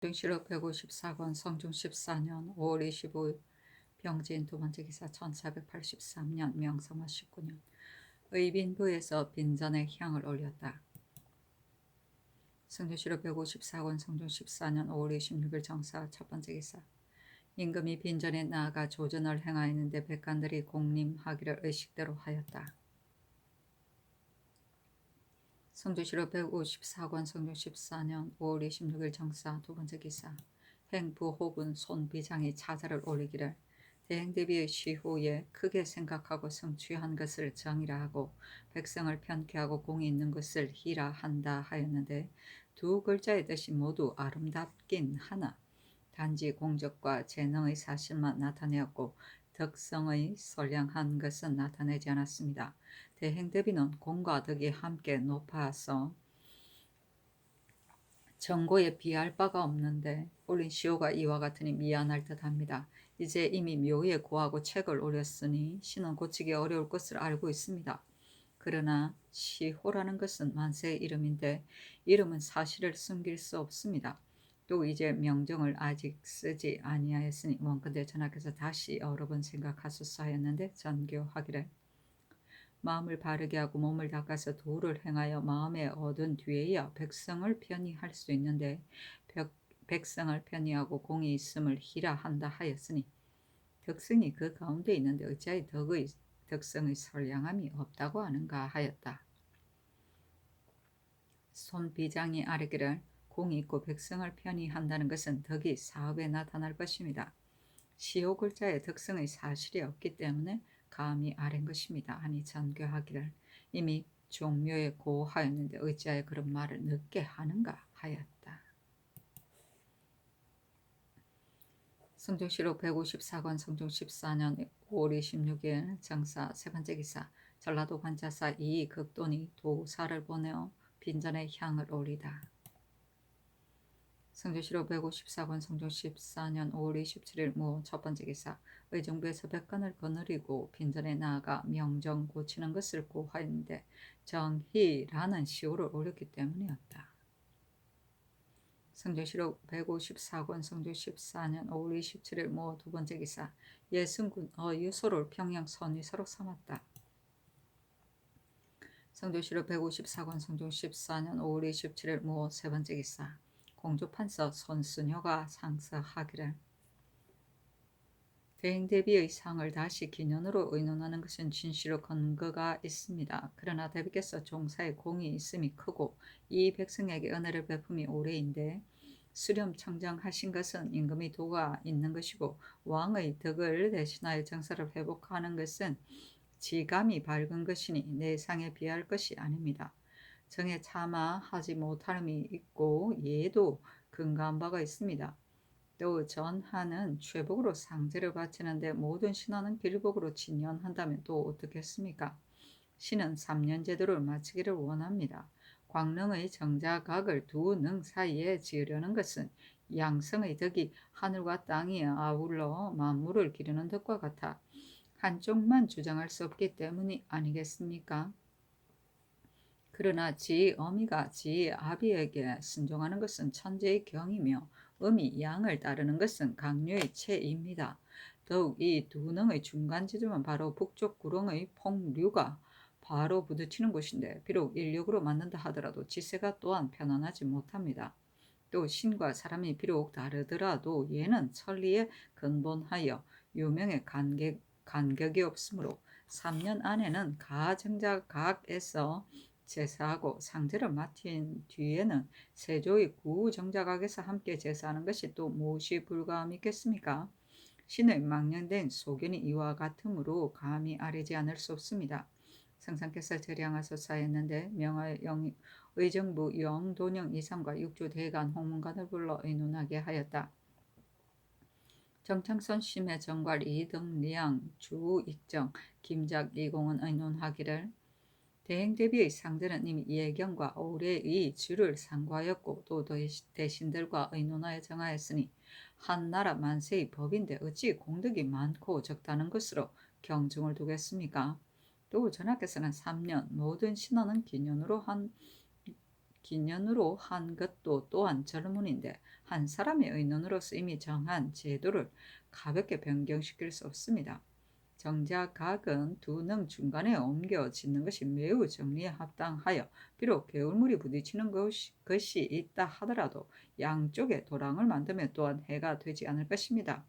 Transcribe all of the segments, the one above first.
성중실록 154권 성중 14년 5월 25일 병진 두 번째 기사 1483년 명성화 19년 의빈부에서 빈전에 향을 올렸다. 성중실록 154권 성중 14년 5월 26일 정사 첫 번째 기사 임금이 빈전에 나아가 조전을 행하였는데 백관들이 공림하기를 의식대로 하였다. 성주시록 154권 성중 14년 5월 26일 정사 두 번째 기사 행부호군 손비장이 차자를 올리기를 대행대비의 시후에 크게 생각하고 성취한 것을 정이라 하고 백성을 편케하고 공이 있는 것을 희라 한다 하였는데 두 글자의 뜻이 모두 아름답긴 하나 단지 공적과 재능의 사실만 나타내었고 덕성의 선량한 것은 나타내지 않았습니다. 대행대비는 공과 덕이 함께 높아서 정고에 비할 바가 없는데 올린 시호가 이와 같으니 미안할 듯합니다. 이제 이미 묘에 고하고 책을 올렸으니 신은 고치기 어려울 것을 알고 있습니다. 그러나 시호라는 것은 만세의 이름인데 이름은 사실을 숨길 수 없습니다. 또 이제 명정을 아직 쓰지 아니하였으니 원컨대 전하께서 다시 여러 번 생각하소서 하였는데 전교하기를 마음을 바르게 하고 몸을 닦아서 도를 행하여 마음에 얻은 뒤에야 백성을 편히 할 수 있는데 백성을 편히 하고 공이 있음을 희라 한다 하였으니 덕성이 그 가운데 있는데 어찌하여 덕성의 선량함이 없다고 하는가 하였다. 손비장이 아뢰기를 공이 있고 백성을 편히 한다는 것은 덕이 사업에 나타날 것입니다. 시호 글자에 덕성의 사실이 없기 때문에 감히 아랜 것입니다. 하니 전교하기를 이미 종묘에 고하였는데 어찌하여 그런 말을 늦게 하는가 하였다. 성중시록 154권 성중 14년 5월 26일 정사 세 번째 기사 전라도 관자사 이극돈이 도사를 보내어 빈전에 향을 올리다. 성주시록 154권 성중 14년 5월 27일 무 첫 번째 기사 의정부에서 백관을 거느리고 빈전에 나아가 명정 고치는 것을 고하였는데 정희라는 시호를 올렸기 때문이었다. 성주시록 154권 성중 14년 5월 27일 무 두 번째 기사 예승군 유소를 평양 선위서로 삼았다. 성주시록 154권 성중 14년 5월 27일 무 세 번째 기사 공주판서 손순효가 상서하기를 대행대비의 상을 다시 기년으로 의논하는 것은 진실로 근거가 있습니다. 그러나 대비께서 종사에 공이 있음이 크고 이 백성에게 은혜를 베품이 오래인데 수렴 청정하신 것은 임금의 도가 있는 것이고 왕의 덕을 대신하여 정사를 회복하는 것은 지감이 밝은 것이니 내상에 비할 것이 아닙니다. 정에 차마 하지 못함이 있고 예도 근거한 바가 있습니다. 또 전하는 최복으로 상제를 바치는데 모든 신하는 길복으로 진연한다면 또 어떻겠습니까? 신은 3년 제도를 마치기를 원합니다. 광릉의 정자각을 두 능 사이에 지으려는 것은 양성의 덕이 하늘과 땅이 아울러 만물을 기르는 덕과 같아 한쪽만 주장할 수 없기 때문이 아니겠습니까? 그러나 지 어미가 지 아비에게 순종하는 것은 천재의 경이며 어미 양을 따르는 것은 강류의 체입니다. 더욱 이 두 능의 중간 지점은 바로 북쪽 구렁의 폭류가 바로 부딪히는 곳인데 비록 인력으로 만든다 하더라도 지세가 또한 편안하지 못합니다. 또 신과 사람이 비록 다르더라도 얘는 천리에 근본하여 유명의 간격이 없으므로 3년 안에는 가정자각에서 제사하고 상제를 맡은 뒤에는 세조의 구정자각에서 함께 제사하는 것이 또 무엇이 불가함이 있겠습니까? 신의 망령된 소견이 이와 같으므로 감히 아뢰지 않을 수 없습니다. 성상께서 절양하소서 했는데 의정부 영돈영 이상과 육주 대간 홍문관을 불러 의논하게 하였다. 정창선 심해 정괄 이등리양 주익정 김작 이공은 의논하기를 대행대비의 상대는 이미 예경과 오래의 주를 상고하였고 또 대신들과 의논하여 정하였으니 한나라 만세의 법인데 어찌 공덕이 많고 적다는 것으로 경중을 두겠습니까? 또 전하께서는 3년 모든 신하는 기년으로 한 것도 또한 젊은인데 한 사람의 의논으로서 이미 정한 제도를 가볍게 변경시킬 수 없습니다. 정자 각은 두 능 중간에 옮겨 짓는 것이 매우 정리에 합당하여 비록 개울물이 부딪히는 것이 있다 하더라도 양쪽에 도랑을 만들면 또한 해가 되지 않을 것입니다.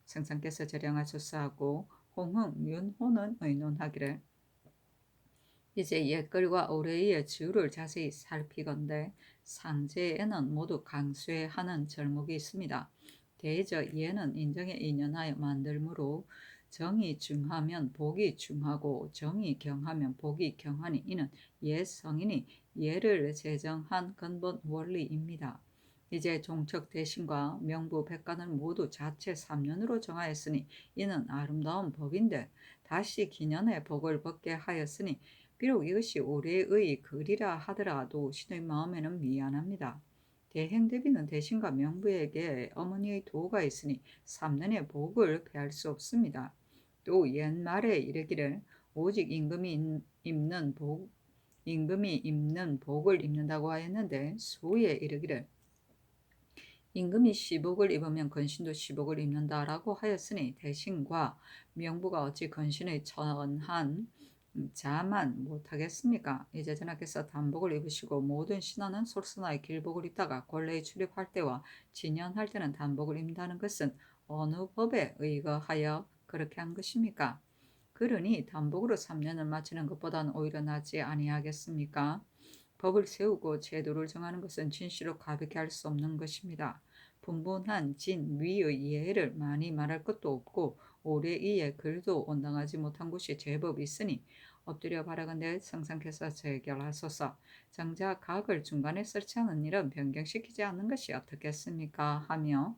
성상께서 재량하소서하고 홍흥, 윤호는 의논하기를 이제 옛글과 올해의 주를 자세히 살피건대 상제에는 모두 강쇠하는 절목이 있습니다. 대저 예는 인정에 인연하여 만들므로 정이 중하면 복이 중하고 정이 경하면 복이 경하니 이는 옛 성인이 예를 제정한 근본 원리입니다. 이제 종척 대신과 명부 백관을 모두 자체 3년으로 정하였으니 이는 아름다운 법인데 다시 기년의 복을 벗게 하였으니 비록 이것이 올해의 글이라 하더라도 신의 마음에는 미안합니다. 대행대비는 대신과 명부에게 어머니의 도가 있으니 3년의 복을 피할 수 없습니다. 또 옛말에 이르기를 오직 임금이 입는 복을 입는다고 하였는데 소에 이르기를 임금이 시복을 입으면 건신도 시복을 입는다라고 하였으니 대신과 명부가 어찌 건신의 천한 자만 못하겠습니까? 이제 전하께서 단복을 입으시고 모든 신하는 솔선하여 길복을 입다가 권례에 출입할 때와 진연할 때는 단복을 입는다는 것은 어느 법에 의거하여 그렇게 한 것입니까? 그러니 단복으로 3년을 마치는 것보다는 오히려 낫지 아니하겠습니까? 법을 세우고 제도를 정하는 것은 진시로 가볍게 할 수 없는 것입니다. 분분한 진, 위의 예를 많이 말할 것도 없고 오래 이에 글도 온당하지 못한 곳이 제법 있으니 엎드려 바라건대 성상께서 재결하소서. 정작 각을 중간에 설치하는 일은 변경시키지 않는 것이 어떻겠습니까? 하며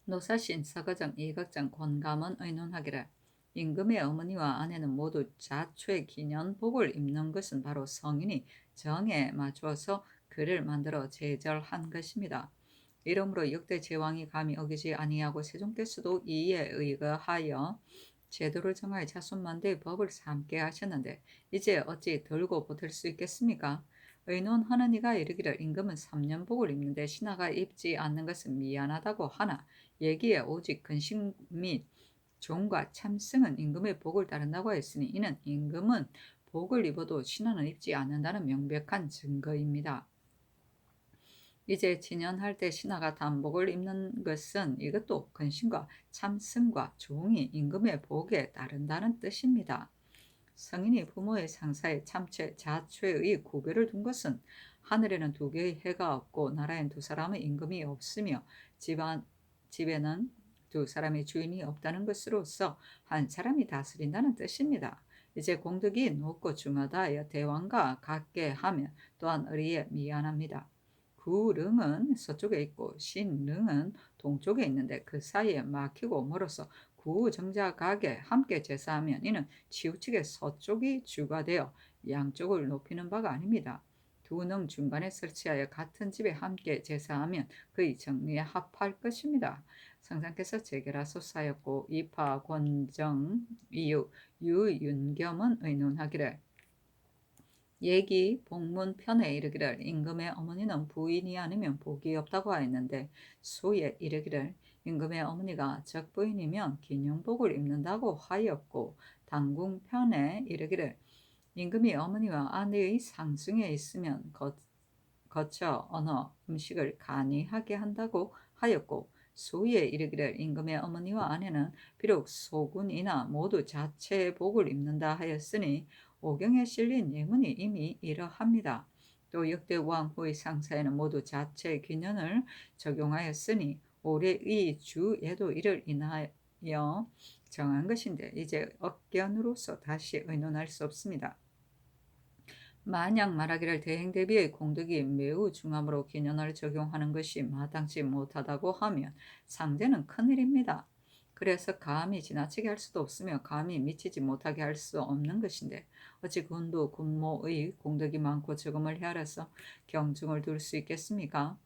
노사신, 서거정, 이각정, 권감은 의논하기를 임금의 어머니와 아내는 모두 자초의 기년 복을 입는 것은 바로 성인이 정에 맞추어서 글을 만들어 제절한 것입니다. 이러므로 역대 제왕이 감히 어기지 아니하고 세종께서도 이에 의거하여 제도를 정하여 자손만대의 법을 삼게 하셨는데 이제 어찌 들고 보탤 수 있겠습니까? 의논하는 이가 이르기를 임금은 3년 복을 입는데 신하가 입지 않는 것은 미안하다고 하나 얘기에 오직 근심 및 종과 참승은 임금의 복을 따른다고 했으니 이는 임금은 복을 입어도 신하는 입지 않는다는 명백한 증거입니다. 이제 진연할 때 신하가 단복을 입는 것은 이것도 근심과 참승과 종이 임금의 복에 따른다는 뜻입니다. 성인이 부모의 상사에 참최, 자최의 구별을 둔 것은 하늘에는 두 개의 해가 없고 나라엔 두 사람의 임금이 없으며 집에는 두 사람의 주인이 없다는 것으로서 한 사람이 다스린다는 뜻입니다. 이제 공덕이 높고 중하다 하여 대왕과 같게 하면 또한 의리에 미안합니다. 구릉은 서쪽에 있고 신릉은 동쪽에 있는데 그 사이에 막히고 멀어서 구정자각에 함께 제사하면 이는 치우치게 서쪽이 주가 되어 양쪽을 높이는 바가 아닙니다. 두 능 중간에 설치하여 같은 집에 함께 제사하면 그의 정리에 합할 것입니다. 성상께서 재결하소서하였고 이파 권정 이유 유윤겸은 의논하기를 얘기 복문편에 이르기를 임금의 어머니는 부인이 아니면 복이 없다고 하였는데 소에 이르기를 임금의 어머니가 적부인이면 기념복을 입는다고 하였고 당궁편에 이르기를 임금이 어머니와 아내의 상승에 있으면 거쳐 언어 음식을 간이하게 한다고 하였고 소위에 이르기를 임금의 어머니와 아내는 비록 소군이나 모두 자체의 복을 입는다 하였으니 오경에 실린 예문이 이미 이러합니다. 또 역대 왕후의 상사에는 모두 자체 기년을 적용하였으니 올해 이 주에도 이를 인하여 정한 것인데 이제 억견으로서 다시 의논할 수 없습니다. 만약 말하기를 대행대비의 공덕이 매우 중함으로 기년을 적용하는 것이 마땅치 못하다고 하면 상대는 큰일입니다. 그래서 감히 지나치게 할 수도 없으며 감히 미치지 못하게 할 수 없는 것인데 어찌 군부 군모의 공덕이 많고 적음을 헤아려서 경중을 둘 수 있겠습니까?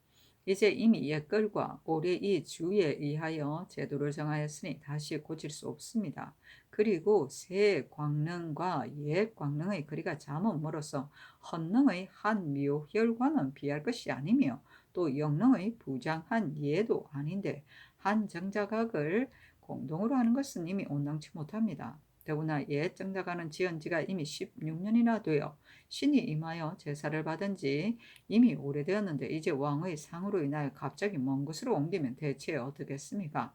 이제 이미 옛글과 올해 이 주에 의하여 제도를 정하였으니 다시 고칠 수 없습니다. 그리고 새 광능과 옛 광능의 거리가 자못 멀어서 헌능의 한 묘혈과는 비할 것이 아니며 또 영능의 부장한 예도 아닌데 한 정자각을 공동으로 하는 것은 이미 온당치 못합니다. 더구나 옛 정자가는 지은 지가 이미 16년이나 되어 신이 임하여 제사를 받은 지 이미 오래되었는데 이제 왕의 상으로 인하여 갑자기 먼 곳으로 옮기면 대체 어떻겠습니까?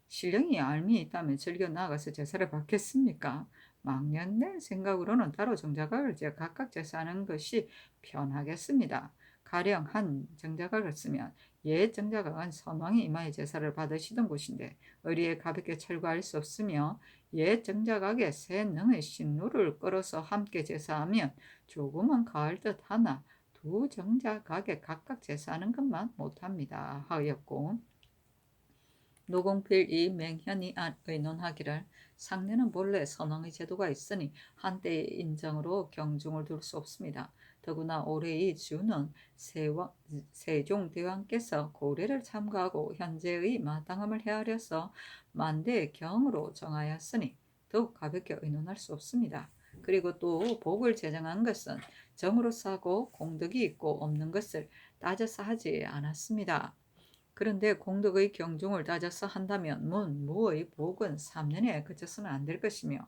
신령이 알미 있다면 즐겨 나가서 제사를 받겠습니까? 망년된 생각으로는 따로 정자각을 각각 제사하는 것이 편하겠습니다. 가령 한 정자각을 쓰면 옛 정자각은 선왕이 이마에 제사를 받으시던 곳인데 의리에 가볍게 철거할 수 없으며 옛 정자각에 새 능의 신루를 끌어서 함께 제사하면 조금은 가을 듯 하나 두 정자각에 각각 제사하는 것만 못합니다 하였고, 노공필 이 맹현이 의논하기를 상례는 본래 선왕의 제도가 있으니 한때의 인정으로 경중을 둘 수 없습니다. 더구나 올해의 주는 세종대왕께서 고례를 참가하고 현재의 마땅함을 헤아려서 만대의 경으로 정하였으니 더욱 가볍게 의논할 수 없습니다. 그리고 또 복을 제정한 것은 정으로서 하고 공덕이 있고 없는 것을 따져서 하지 않았습니다. 그런데 공덕의 경중을 따져서 한다면 무의 복은 3년에 그쳐서는 안 될 것이며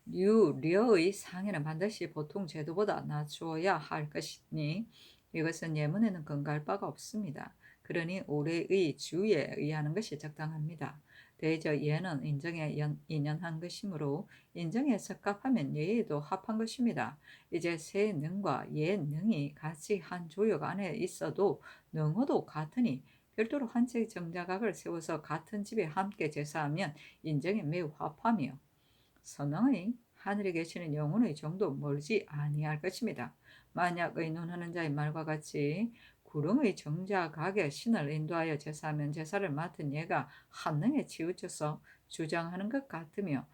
류의 상해는 반드시 보통 제도보다 낮추어야 할 것이니 이것은 예문에는 근거할 바가 없습니다. 그러니 올해의 주에 의하는 것이 적당합니다. 대저 예는 인정에 인연한 것이므로 인정에 적합하면 예에도 합한 것입니다. 이제 새 능과 옛 능이 같이 한 조역 안에 있어도 능어도 같으니 별도로 한 채의 정자각을 세워서 같은 집에 함께 제사하면 인정에 매우 합하며 선왕의 하늘에 계시는 영혼의 정도 멀지 아니할 것입니다. 만약 의논하는 자의 말과 같이 구름의 정자각에 신을 인도하여 제사하면 제사를 맡은 예가 한능에 치우쳐서 주장하는 것 같으며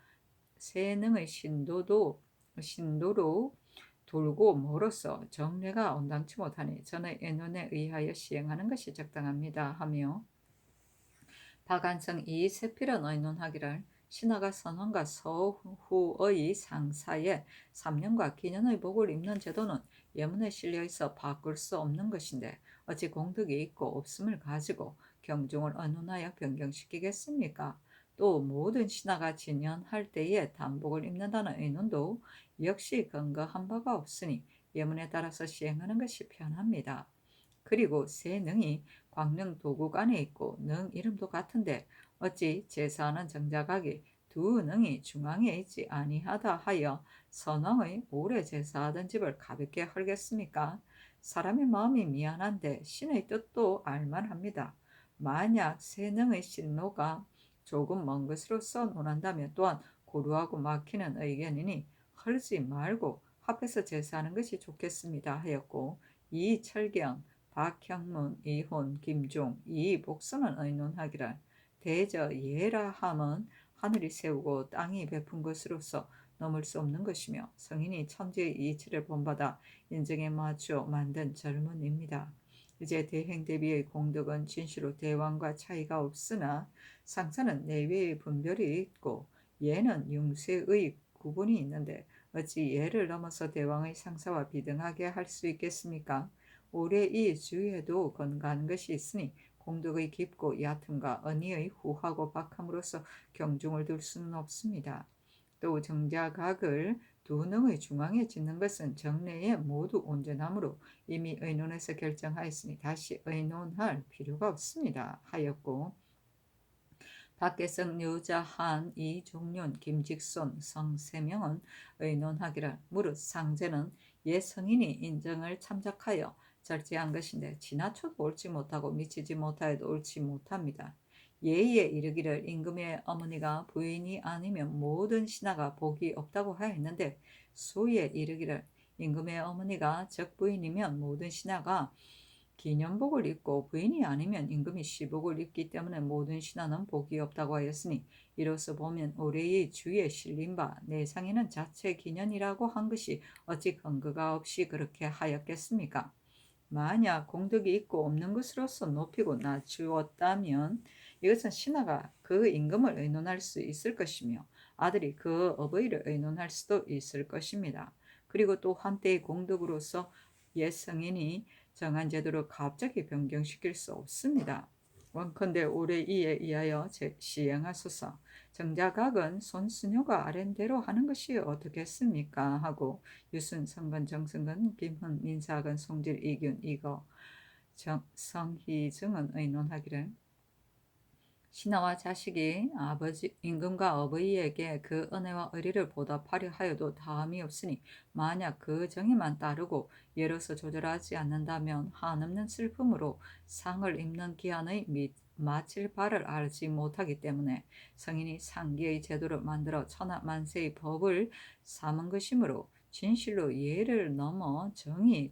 세능의 신도로 돌고 멀어서 정례가 온당치 못하니 전의 의논에 의하여 시행하는 것이 적당합니다 하며, 박안성 이 세필은 의논하기를 신하가 선왕과 서후의 상사에 3년과 기년의 복을 입는 제도는 예문에 실려 있어 바꿀 수 없는 것인데 어찌 공덕이 있고 없음을 가지고 경중을 의논하여 변경시키겠습니까? 또 모든 신하가 진연할 때에 단복을 입는다는 의논도 역시 근거한 바가 없으니 예문에 따라서 시행하는 것이 편합니다. 그리고 새 능이 광릉 도국 안에 있고 능 이름도 같은데 어찌 제사하는 정자각이 두 능이 중앙에 있지 아니하다 하여 선왕의 오래 제사하던 집을 가볍게 헐겠습니까? 사람의 마음이 미안한데 신의 뜻도 알만합니다. 만약 새 능의 신로가 조금 먼 것으로서 논한다면 또한 고루하고 막히는 의견이니 헐지 말고 합해서 제사하는 것이 좋겠습니다 하였고, 이철경 박형문, 이혼, 김종, 이복선은 의논하기를 대저 예라 함은 하늘이 세우고 땅이 베푼 것으로서 넘을 수 없는 것이며 성인이 천지의 이치를 본받아 인정에 맞추어 만든 절문입니다. 이제 대행 대비의 공덕은 진시로 대왕과 차이가 없으나 상사는 내외의 분별이 있고 예는 융세의 구분이 있는데 어찌 예를 넘어서 대왕의 상사와 비등하게 할 수 있겠습니까? 올해 이 주에도 건강한 것이 있으니 공덕의 깊고 얕음과 언의의 후하고 박함으로써 경중을 둘 수는 없습니다. 또 정자각을 두 능의 중앙에 짓는 것은 정례에 모두 온전하므로 이미 의논해서 결정하였으니 다시 의논할 필요가 없습니다 하였고, 박계성, 류자한, 이종륜, 김직손, 성세명은 의논하기를 무릇 상제는 옛 성인이 인정을 참작하여 절제한 것인데 지나쳐도 옳지 못하고 미치지 못하여도 옳지 못합니다. 예의에 이르기를 임금의 어머니가 부인이 아니면 모든 신하가 복이 없다고 하였는데 수에 이르기를 임금의 어머니가 적부인이면 모든 신하가 기념복을 입고 부인이 아니면 임금이 시복을 입기 때문에 모든 신하는 복이 없다고 하였으니 이로써 보면 올해의 주에 실린 바 내상에는 자체 기년이라고 한 것이 어찌 근거가 없이 그렇게 하였겠습니까? 만약 공덕이 있고 없는 것으로서 높이고 낮추었다면 이것은 신하가 그 임금을 의논할 수 있을 것이며 아들이 그 어버이를 의논할 수도 있을 것입니다. 그리고 또 한때의 공덕으로서 옛 성인이 정한 제도를 갑자기 변경시킬 수 없습니다. 원컨대 올해 이에 의하여 시행하소서. 정자각은 손수녀가 아랜대로 하는 것이 어떻겠습니까? 하고 유순, 성건, 정승건, 김훈, 민사건, 송질, 이균, 이거, 성희증은 의논하기를 신하와 자식이 아버지 임금과 어버이에게 그 은혜와 의리를 보답하려 하여도 다함이 없으니 만약 그 정의만 따르고 예로서 조절하지 않는다면 한없는 슬픔으로 상을 입는 기한의 마칠 바를 알지 못하기 때문에 성인이 상기의 제도를 만들어 천하 만세의 법을 삼은 것이므로 진실로 예를 넘어 정의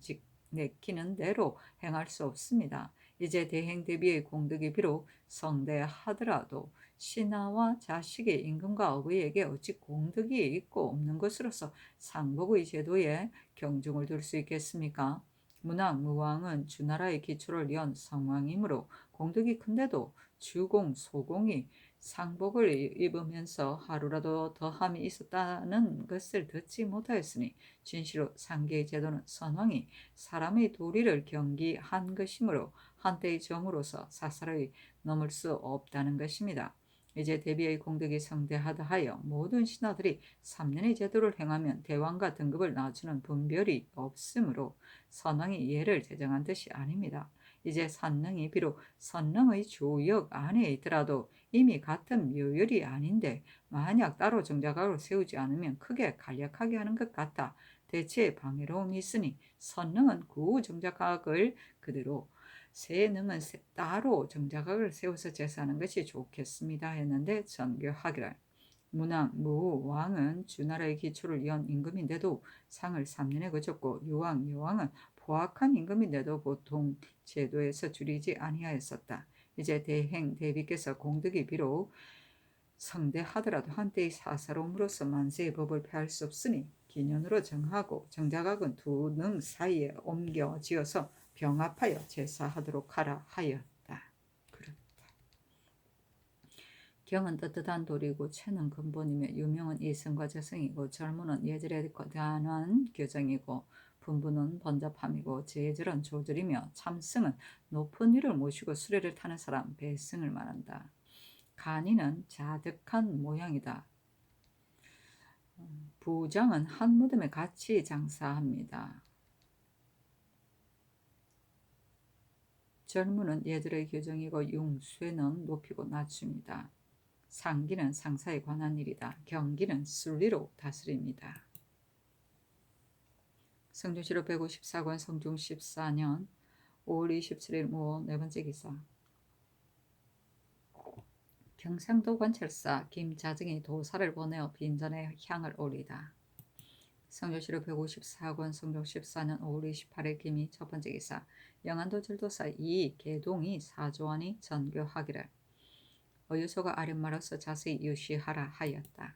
내키는 대로 행할 수 없습니다. 이제 대행 대비의 공덕이 비록 성대하더라도 신하와 자식의 임금과 어부에게 어찌 공덕이 있고 없는 것으로서 상복의 제도에 경중을 둘 수 있겠습니까? 문왕, 무왕은 주나라의 기초를 연 성왕이므로 공덕이 큰데도 주공, 소공이 상복을 입으면서 하루라도 더함이 있었다는 것을 듣지 못하였으니 진실로 상계의 제도는 선왕이 사람의 도리를 경기한 것이므로 한때의 정으로서 사사로이 넘을 수 없다는 것입니다. 이제 대비의 공덕이 성대하다 하여 모든 신하들이 3년의 제도를 행하면 대왕과 등급을 낮추는 분별이 없으므로 선왕이 예를 제정한 뜻이 아닙니다. 이제 산능이 비록 선능의 조역 안에 있더라도 이미 같은 묘율이 아닌데 만약 따로 정작각을 세우지 않으면 크게 간략하게 하는 것 같아 대체의 방해로움이 있으니 선능은 구 정작각을 그대로 새능은 따로 정작각을 세워서 제사하는 것이 좋겠습니다 했는데 전교하기를 문왕, 무왕은 주나라의 기초를 연 임금인데도 상을 3년에 거쳤고 유왕, 여왕은 포악한 임금인데도 보통 제도에서 줄이지 아니하였었다. 이제 대행 대비께서 공덕이 비록 성대하더라도 한때의 사사로움으로서 만세의 법을 폐할 수 없으니 기년으로 정하고 정작각은 두 능 사이에 옮겨 지어서 병합하여 제사하도록 하라 하였다. 그렇다. 경은 떳떳한 돌이고 체는 근본이며 유명은 이성과 재성이고 절무는 예절에 거대한 교정이고 분부는 번잡함이고 제절은 조절이며 참승은 높은 위를 모시고 수레를 타는 사람 배승을 말한다. 간이는 자득한 모양이다. 부장은 한 무덤에 같이 장사합니다. 절무는 예절의 교정이고 융쇠는 높이고 낮춥니다. 상기는 상사에 관한 일이다. 경기는 순리로 다스립니다. 성중시로 154권 성중 14년 5월 27일 모 네 번째 기사 경상도 관찰사 김자증이 도사를 보내어 빈전에 향을 올리다. 성조시로 154권 성종 14년 5월 28일 김이 첫 번째 기사 영안도 절도사 이계동이 사조원이 전교하기를 어유소가 아랫말로서 자세히 유시하라 하였다.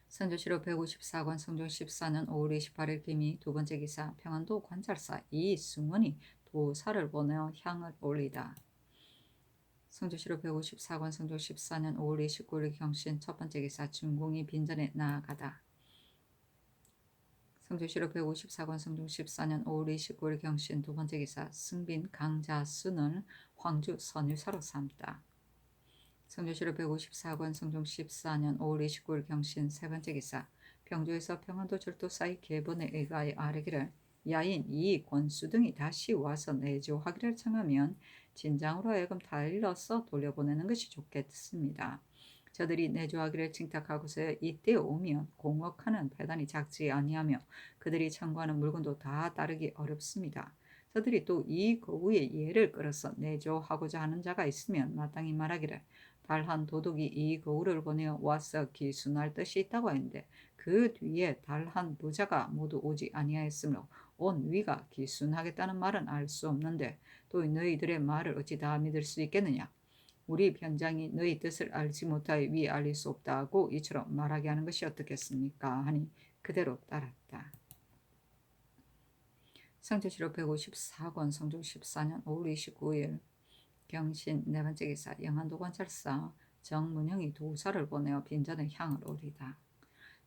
성조시로 154권 성종 14년 5월 28일 김이 두 번째 기사 평안도 관찰사 이승원이 도사를 보내어 향을 올리다. 성조시로 154권 성종 14년 5월 29일 경신 첫 번째 기사 중공이 빈전에 나아가다. 성조시로 154권 성종 14년 5월 29일 경신 두 번째 기사 승빈 강자순을 황주 선유사로 삼다. 성조시로 154권 성종 14년 5월 29일 경신 세 번째 기사 병조에서 평안도 절도사의 계본에 의하여 아뢰기를 야인 이 권수 등이 다시 와서 내조하기를 청하면 진장으로 하여금 달러서 돌려보내는 것이 좋겠습니다. 저들이 내조하기를 칭탁하고서 이때 오면 공업하는 배단이 작지 아니하며 그들이 청구하는 물건도 다 따르기 어렵습니다. 저들이 또 이 거우의 예를 끌어서 내조하고자 하는 자가 있으면 마땅히 말하기를 달한 도둑이 이 거우를 보내어 와서 기순할 뜻이 있다고 하는데 그 뒤에 달한 부자가 모두 오지 아니하였으므로 온 위가 기순하겠다는 말은 알 수 없는데 또 너희들의 말을 어찌 다 믿을 수 있겠느냐. 우리 변장이 너희 뜻을 알지 못하여 위 알릴 수 없다 하고 이처럼 말하게 하는 것이 어떻겠습니까 하니 그대로 따랐다. 성조실록 154권 성종 14년 5월 29일 경신 네 번째 기사 영안도 관찰사 정문형이 도사를 보내어 빈전의 향을 오리다.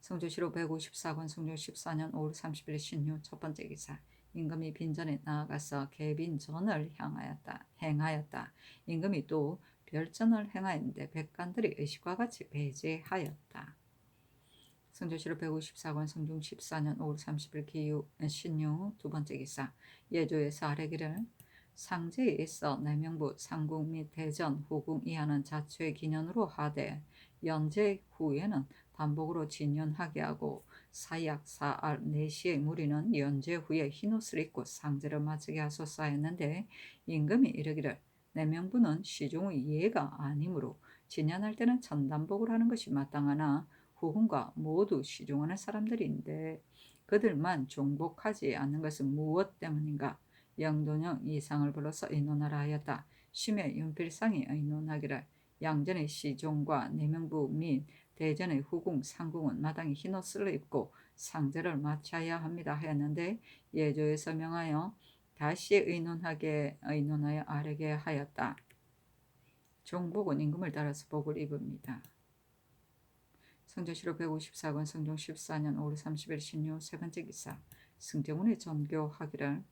성조실록 154권 성종 14년 5월 30일 신유 첫 번째 기사 임금이 빈전에 나아가서 개빈전을 행하였다. 임금이 또 별전을 행하였는데 백관들이 의식과 같이 배제하였다. 성조실록 154권 성종 14년 5월 30일 기유 신유 두 번째 기사 예조에서 아래기를 상제에 있어 내명부 상궁 및 대전 후궁 이하는 자초의 기년으로 하되 연제 후에는 단복으로 진연하게 하고 사약 사알 네시의 무리는 연제 후에 흰옷을 입고 상제를 마치게 하소서 했는데 임금이 이르기를 내명부는 시종의 예가 아니므로 진연할 때는 천단복을 하는 것이 마땅하나 후궁과 모두 시종하는 사람들인데 그들만 종복하지 않는 것은 무엇 때문인가. 영돈형 이상을 불러서 의논하라 하였다. 심의 윤필상이 의논하기를 양전의 시종과 내명부 및 대전의 후궁 상궁은 마땅히 흰옷을 입고 상제를 마쳐야 합니다 하였는데 예조에서 명하여 다시 의논하여 아뢰게 하였다. 종복은 임금을 따라서 복을 입읍니다. 성조실록 154권 성종 14년 5월 30일 신유 세 번째 기사 승정원의 전교하기를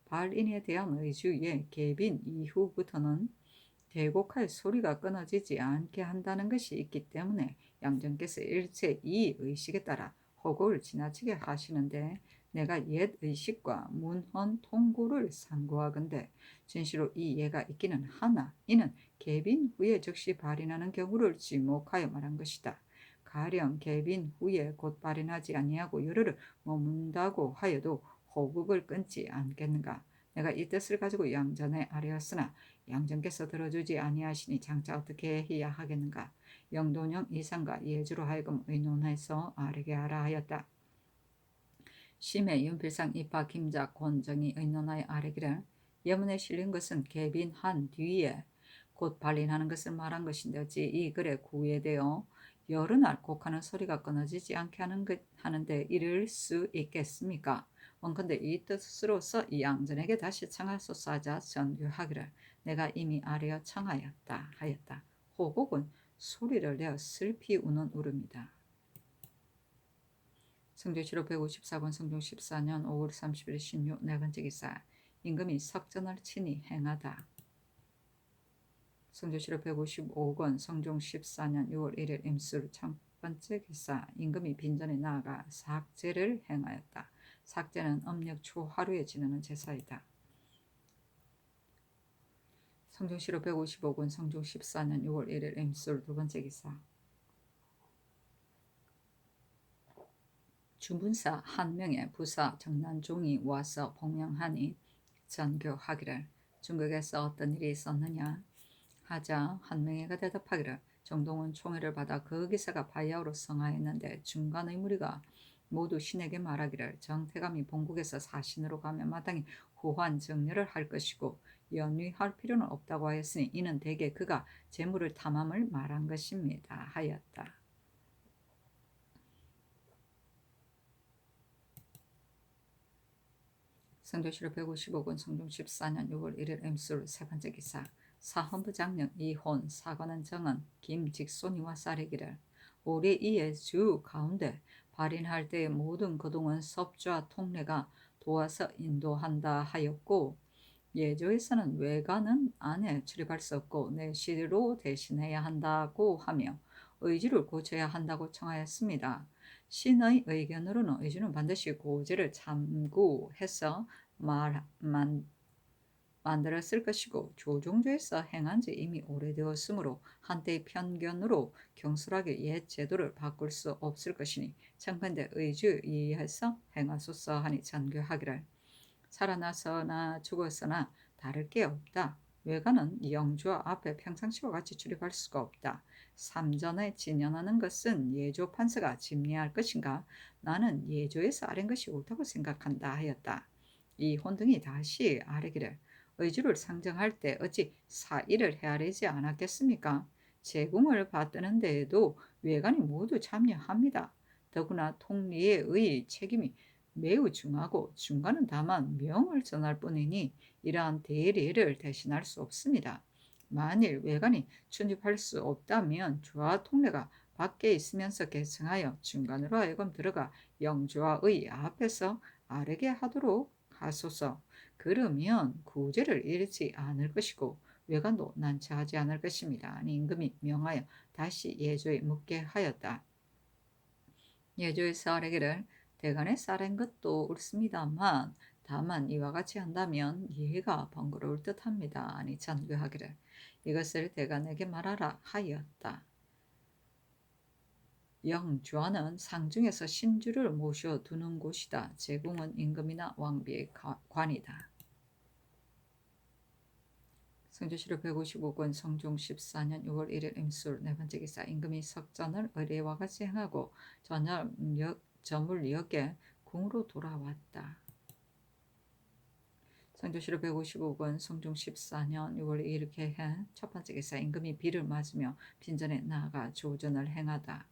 발인에 대한 의주에 개빈 이후부터는 대곡할 소리가 끊어지지 않게 한다는 것이 있기 때문에 양전께서 일체 이 의식에 따라 허구를 지나치게 하시는데 내가 옛 의식과 문헌 통고를 상고하건대 진시로 이 예가 있기는 하나 이는 개빈 후에 즉시 발인하는 경우를 지목하여 말한 것이다. 가령 개빈 후에 곧 발인하지 아니하고 열흘을 머문다고 하여도 호국을 끊지 않겠는가. 내가 이 뜻을 가지고 양전에 아뢰었으나 양전께서 들어주지 아니하시니 장차 어떻게 해야 하겠는가. 영돈형 이상과 예주로 하여금 의논해서 아뢰게 하라 하였다. 심해 윤필상 이파 김자 권정이 의논하여 아뢰기를 예문에 실린 것은 개빈한 뒤에 곧 발인하는 것을 말한 것인데 어찌 이 글에 구애되어 여러 날 곡하는 소리가 끊어지지 않게 하는데 이를 수 있겠습니까? 원컨대 이 뜻으로서 이 양전에게 다시 청하소서 하자 전교하기를 내가 이미 아뢰어 청하였다 하였다. 호곡은 소리를 내어 슬피 우는 울음이다. 성조실록 154권 성종 14년 5월 30일 신유 네 번째 기사 임금이 석전을 친히 행하다. 성조실록 155권 성종 14년 6월 1일 임술 첫 번째 기사 임금이 빈전에 나아가 삭제를 행하였다. 삭제는 âm 초 하루에 지내는 제사이다. 성종실록 155권 성종 14년 6월 1일 임술 두 번째 기사 주문사 한 명의 부사 정난종이 와서 복명하니 전교하기를 중국에서 어떤 일이 있었느냐 하자 한 명이가 대답하기를 정동은 총애를 받아 그 기사가 바야흐로 성하였는데 중간의 무리가 모두 신에게 말하기를 정태감이 본국에서 사신으로 가면 마땅히 후환 정렬을 할 것이고 연위할 필요는 없다고 하였으니 이는 대개 그가 재물을 탐함을 말한 것입니다 하였다. 성조실록 155권 성종 14년 6월 1일 임술 세 번째 기사 사헌부 장령 이혼 사관원 정은 김직손이와 쌀이기를 올해 이에 주 가운데 발인할 때의 모든 거동은 섭좌 통례가 도와서 인도한다 하였고 예조에서는 외관은 안에 출입할 수 없고 내시로 대신해야 한다고 하며 의지를 고쳐야 한다고 청하였습니다. 신의 의견으로는 의지는 반드시 고제를 참고해서 만들었을 것이고 조종조에서 행한 지 이미 오래되었으므로 한때의 편견으로 경솔하게 옛 제도를 바꿀 수 없을 것이니 청컨대 의주의해서 행하소서 하니 전교하기를 살아나서나 죽었으나 다를 게 없다. 외관은 영주와 앞에 평상시와 같이 출입할 수가 없다. 삼전에 진연하는 것은 예조 판서가 집례할 것인가? 나는 예조에서 아랜 것이 옳다고 생각한다 하였다. 이 혼등이 다시 아뢰기를 의주를 상정할 때 어찌 사의를 헤아리지 않았겠습니까? 제궁을 받드는 데에도 외관이 모두 참여합니다. 더구나 통리의 책임이 매우 중하고 중간은 다만 명을 전할 뿐이니 이러한 대리를 대신할 수 없습니다. 만일 외관이 출입할 수 없다면 주하 통례가 밖에 있으면서 계승하여 중간으로 하여금 들어가 영주와의 앞에서 아뢰게 하도록 하소서. 그러면 구제를 잃지 않을 것이고 외관도 난처하지 않을 것입니다. 임금이 명하여 다시 예조에 묻게 하였다. 예조에서 아뢰기를 대간에 쌀한 것도 옳습니다만 다만 이와 같이 한다면 예가 번거로울 듯합니다. 아니 잔규하기를 이것을 대간에게 말하라 하였다. 영주하는 상중에서 신주를 모셔두는 곳이다. 제궁은 임금이나 왕비의 관이다. 성조실록 155권 성종 14년 6월 1일 임술 네 번째 기사 임금이 석전을 의례와 같이 행하고 저물역에 궁으로 돌아왔다. 성조실록 155권 성종 14년 6월 2일 개해 첫 번째 기사 임금이 비를 맞으며 빈전에 나아가 조전을 행하다.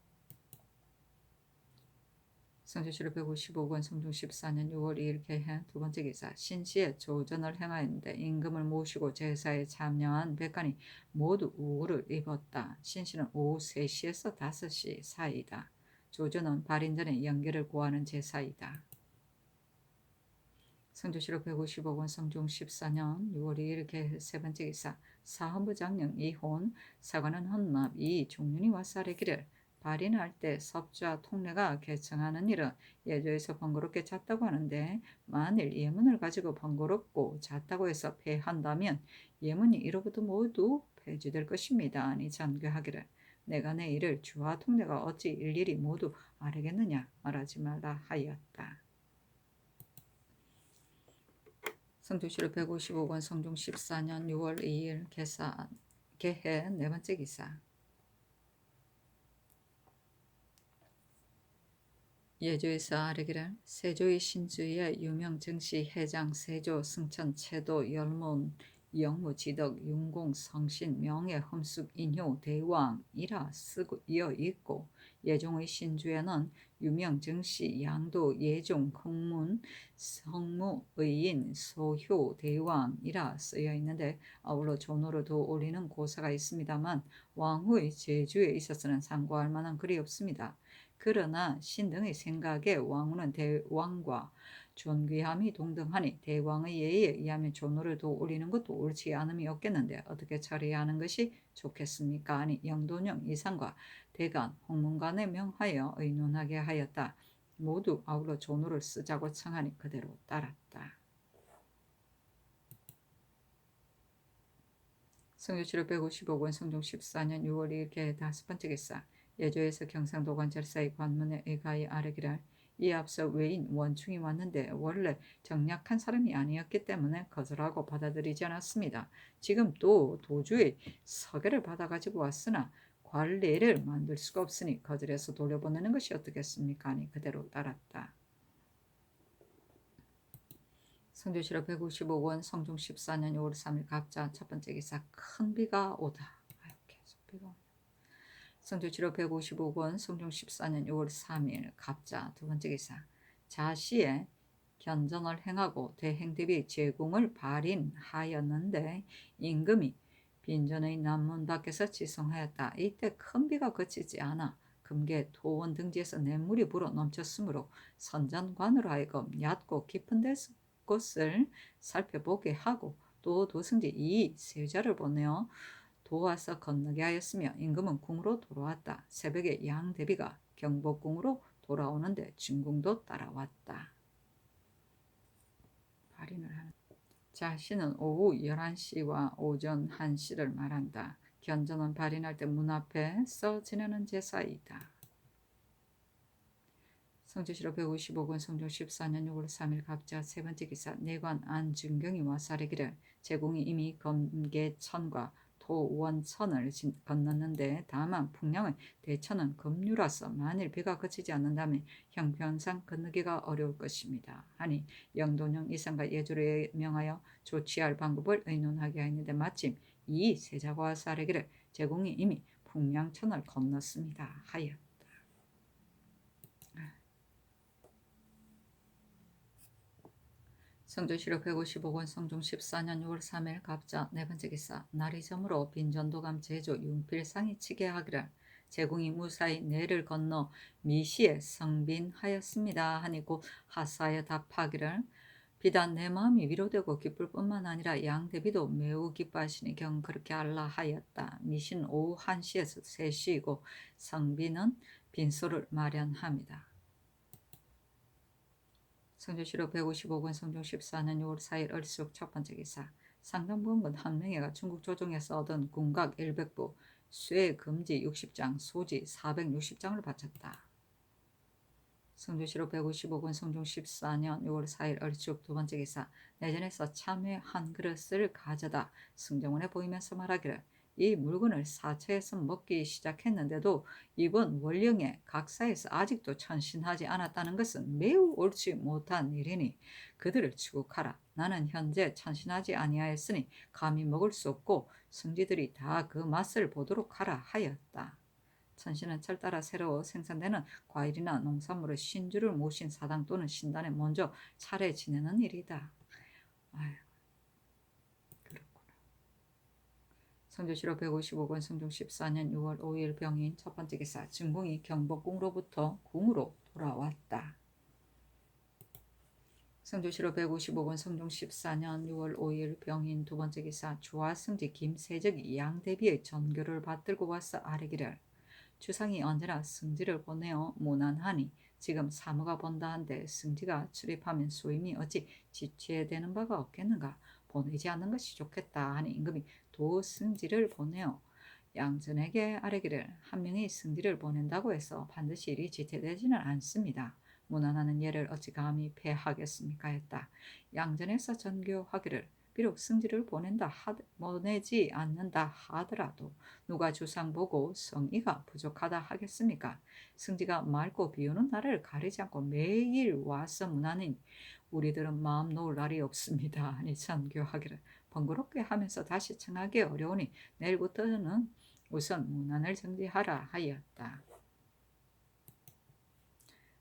성조실록 155권 성종 14년 6월 2일 개해 두 번째 기사 신시에 조전을 행하였는데 임금을 모시고 제사에 참여한 백관이 모두 우울을 입었다. 신시는 오후 3시에서 5시 사이다. 조전은 발인전에 연결을 고하는 제사이다. 성조실록 155권 성종 14년 6월 2일 개해 세 번째 기사 사헌부 장령 이혼 사관은 헌납 이 종륜이 와서 아뢰기를 발인할 때 섭주와 통례가 개청하는 일은 예조에서 번거롭게 잤다고 하는데 만일 예문을 가지고 번거롭고 잤다고 해서 폐한다면 예문이 이로부터 모두 폐지될 것입니다. 아니 잔규하기를 내가 내 일을 주와 통례가 어찌 일일이 모두 아뢰겠느냐 말하지 말라 하였다. 성조실록 155권 성종 14년 6월 2일 개해 네 번째 기사 예조에서 아뢰기를 세조의 신주의 유명 정시 해장 세조 승천 채도 열문 영무 지덕 윤공 성신 명예 험숙 인효 대왕이라 쓰고 이어 있고 예종의 신주에는 유명 정시 양도 예종 공문 성무 의인 소효 대왕이라 쓰여 있는데 아울러 존으로도 올리는 고사가 있습니다만 왕후의 제주에 있어서는 상고할 만한 글이 없습니다. 그러나 신등의 생각에 왕후는 대왕과 존귀함이 동등하니 대왕의 예의에 의하면 존호를 더 올리는 것도 옳지 않음이 없겠는데 어떻게 처리해야 하는 것이 좋겠습니까? 아니 영돈영 이상과 대간 홍문관에 명하여 의논하게 하였다. 모두 아울러 존호를 쓰자고 청하니 그대로 따랐다. 성조실록 155권 성종 14년 6월 2일 개해 다섯 번째 기사 예조에서 경상도관 절사의 관문에 의가히 아뢰기를 이에 앞서 외인 원충이 왔는데 원래 정략한 사람이 아니었기 때문에 거절하고 받아들이지 않았습니다. 지금 또 도주의 서계를 받아가지고 왔으나 관례를 만들 수가 없으니 거절해서 돌려보내는 것이 어떻겠습니까? 아니 그대로 따랐다. 성조실록 155권 성종 14년 6월 3일 갑자 첫 번째 기사 큰 비가 오다. 계속 비가 오다. 성조실록 155권 성종 14년 6월 3일 갑자 두 번째 기사 자시에 견전을 행하고 대행 대비 제궁을 발인하였는데 임금이 빈전의 남문 밖에서 지성하였다. 이때 큰 비가 그치지 않아 금계 토원 등지에서 냇물이 불어 넘쳤으므로 선전관으로 하여금 얕고 깊은 곳을 살펴보게 하고 또 도승지 이 세자를 보내어 도와서 건너게 하였으며 임금은 궁으로 돌아왔다. 새벽에 양 대비가 경복궁으로 돌아오는데 진궁도 따라왔다. 발인을 하는 자신은 오후 11시와 오전 1시를 말한다. 견전은 발인할 때 문 앞에서 지내는 제사이다. 성조실록 155권 성종 14년 6월 3일 갑자 세 번째 기사 내관 안준경이 와서 아뢰기를 제궁이 이미 검계천과 토원천을 건넜는데 다만 풍량의 대천은 급류라서 만일 비가 그치지 않는다면 형편상 건너기가 어려울 것입니다. 하니 영돈형 이상과 예주를 명하여 조치할 방법을 의논하게 하였는데 마침 이 세자와 사례기를 제공이 이미 풍량천을 건넜습니다. 하여 성조실록 155권 성종 14년 6월 3일 갑자 네 번째 기사 날이 저물어 빈전도감 제조 윤필상이 치게 하기를 제공이 무사히 내를 건너 미시에 성빈하였습니다. 하니 곧 하사에 답하기를 비단 내 마음이 위로되고 기쁠 뿐만 아니라 양대비도 매우 기뻐하시니 경 그렇게 알라 하였다. 미신 오후 1시에서 3시이고 성빈은 빈소를 마련합니다. 성조실록 155권 성종 14년 6월 4일 을숙 첫 번째 기사 상당부원군 한명회가 중국 조정에서 얻은 군각 100부, 쇠금지 60장, 소지 460장을 바쳤다. 성조실록 155권 성종 14년 6월 4일 을숙 두 번째 기사 내전에서 참외 한 그릇을 가져다 승정원에 보이면서 말하기를 이 물건을 사처에서 먹기 시작했는데도 이번 월령에 각사에서 아직도 천신하지 않았다는 것은 매우 옳지 못한 일이니 그들을 추국하라. 나는 현재 천신하지 아니하였으니 감히 먹을 수 없고 승지들이 다 그 맛을 보도록 하라 하였다. 천신은 철 따라 새로 생산되는 과일이나 농산물의 신주를 모신 사당 또는 신단에 먼저 차례 지내는 일이다. 아유. 성조실록 155권 성종 14년 6월 5일 병인 첫 번째 기사 진궁이 경복궁으로부터 궁으로 돌아왔다. 성조실록 155권 성종 14년 6월 5일 병인 두 번째 기사 주화승지 김세적이 양대비의 전교를 받들고 와서 아뢰기를 주상이 언제나 승지를 보내어 무난하니 지금 사무가 본다 한데 승지가 출입하면 소임이 어찌 지체되는 바가 없겠는가. 보내지 않는 것이 좋겠다 하니 임금이 도승지를 보내어 양전에게 아뢰기를 한 명이 승지를 보낸다고 해서 반드시 일이 지체되지는 않습니다. 무난하는 예를 어찌 감히 폐하겠습니까 했다. 양전에서 전교하기를 비록 승지를 보내지 않는다 하더라도 누가 주상 보고 성의가 부족하다 하겠습니까? 승지가 맑고 비오는 날을 가리지 않고 매일 와서 문하니 우리들은 마음 놓을 날이 없습니다. 하니 전교하기를 번거롭게 하면서 다시 청하기 어려우니 내일부터는 우선 문안을 정지하라 하였다.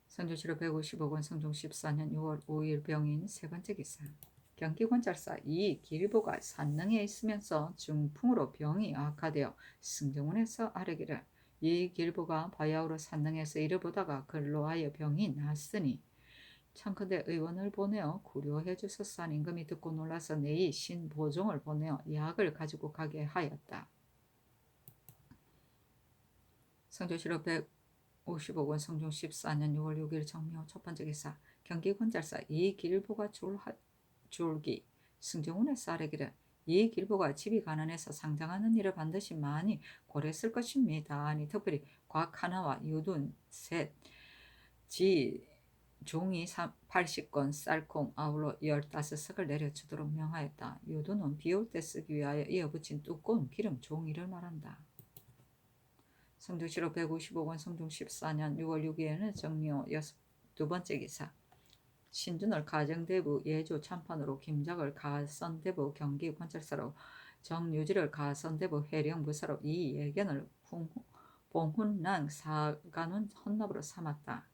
성조실록 155권 성종 14년 6월 5일 병인 세 번째 기사 경기권찰사 이길보가 산릉에 있으면서 중풍으로 병이 악화되어 승정원에서 아뢰기를 이길보가 바야흐로 산릉에서 일을 보다가 근로하여 병이 났으니 청컨대 의원을 보내어 구려해 주소서 한 임금이 듣고 놀라서 내이 신보종을 보내어 약을 가지고 가게 하였다. 성조실록 155권 성종 14년 6월 6일 정묘 첫 번째 기사 경기권찰사 이길보가 졸기 승정원에서 아뢰기를 이길보가 집이 가난해서 상장하는 일을 반드시 많이 고려했을 것입니다. 아니 특별히 곽 하나와 유둔 셋, 지 종이 80건, 쌀콩 아울러 15석을 내려주도록 명하였다. 유둔은 비올 때 쓰기 위하여 이어붙인 두꺼운 기름 종이를 말한다. 성조실록 155권 성종 14년 6월 6일에는 정묘 두 번째 기사 신준을 가정대부 예조 참판으로 김작을 가선대부 경기권찰사로 정유지를 가선대부 회령부사로 이 예견을 봉훈랑 사관원 헌납으로 삼았다.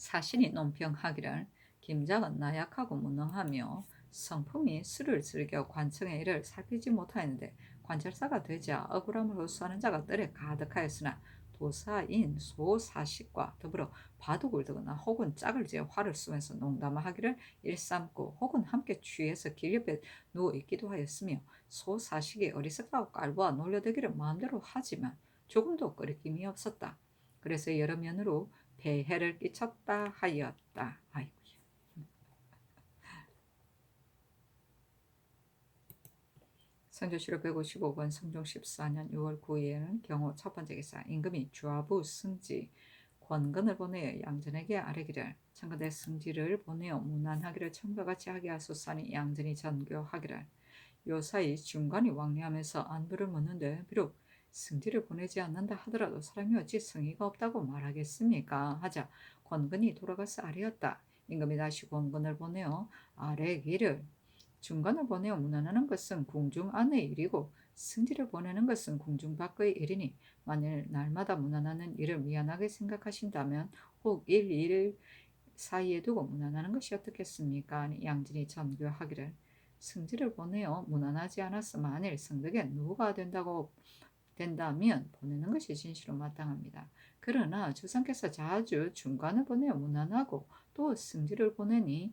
사신이 논평하기를 김작은 나약하고 무능하며 성품이 술을 즐겨 관청의 일을 살피지 못하였는데 관찰사가 되자 억울함을 호소하는 자가 뜰에 가득하였으나 도사인 소사식과 더불어 바둑을 두거나 혹은 짝을 지어 화를 쏘면서 농담을 하기를 일삼고 혹은 함께 취해서 길 옆에 누워있기도 하였으며 소사식이 어리석다고 깔보아 놀려대기를 마음대로 하지만 조금도 거리낌이 없었다. 그래서 여러 면으로 폐해를 끼쳤다 하였다. 아이고. 성조실록 155권 성종 14년 6월 9일은 경호 첫 번째 기사 임금이 주하부 승지 권근을 보내어 양전에게 아뢰기를 청컨대 승지를 보내어 무난하기를 청과 같이 하게 하소서 하니 양전이 전교하기를 요사이 중간이 왕래하면서 안부를 묻는데 비록 승지를 보내지 않는다 하더라도 사람이 어찌 성의가 없다고 말하겠습니까? 하자 권근이 돌아가서 아뢰었다. 임금이 다시 권근을 보내어 아래기를 중간을 보내어 문안하는 것은 궁중 안의 일이고 승지를 보내는 것은 궁중 밖의 일이니 만일 날마다 문안하는 일을 미안하게 생각하신다면 혹 일 사이에 두고 문안하는 것이 어떻겠습니까? 양진이 전교하기를 승지를 보내어 문안하지 않았어 만일 성덕에 누가 된다면 보내는 것이 진실로 마땅합니다. 그러나 주상께서 자주 중간을 보내어 문안하고 또 승지를 보내니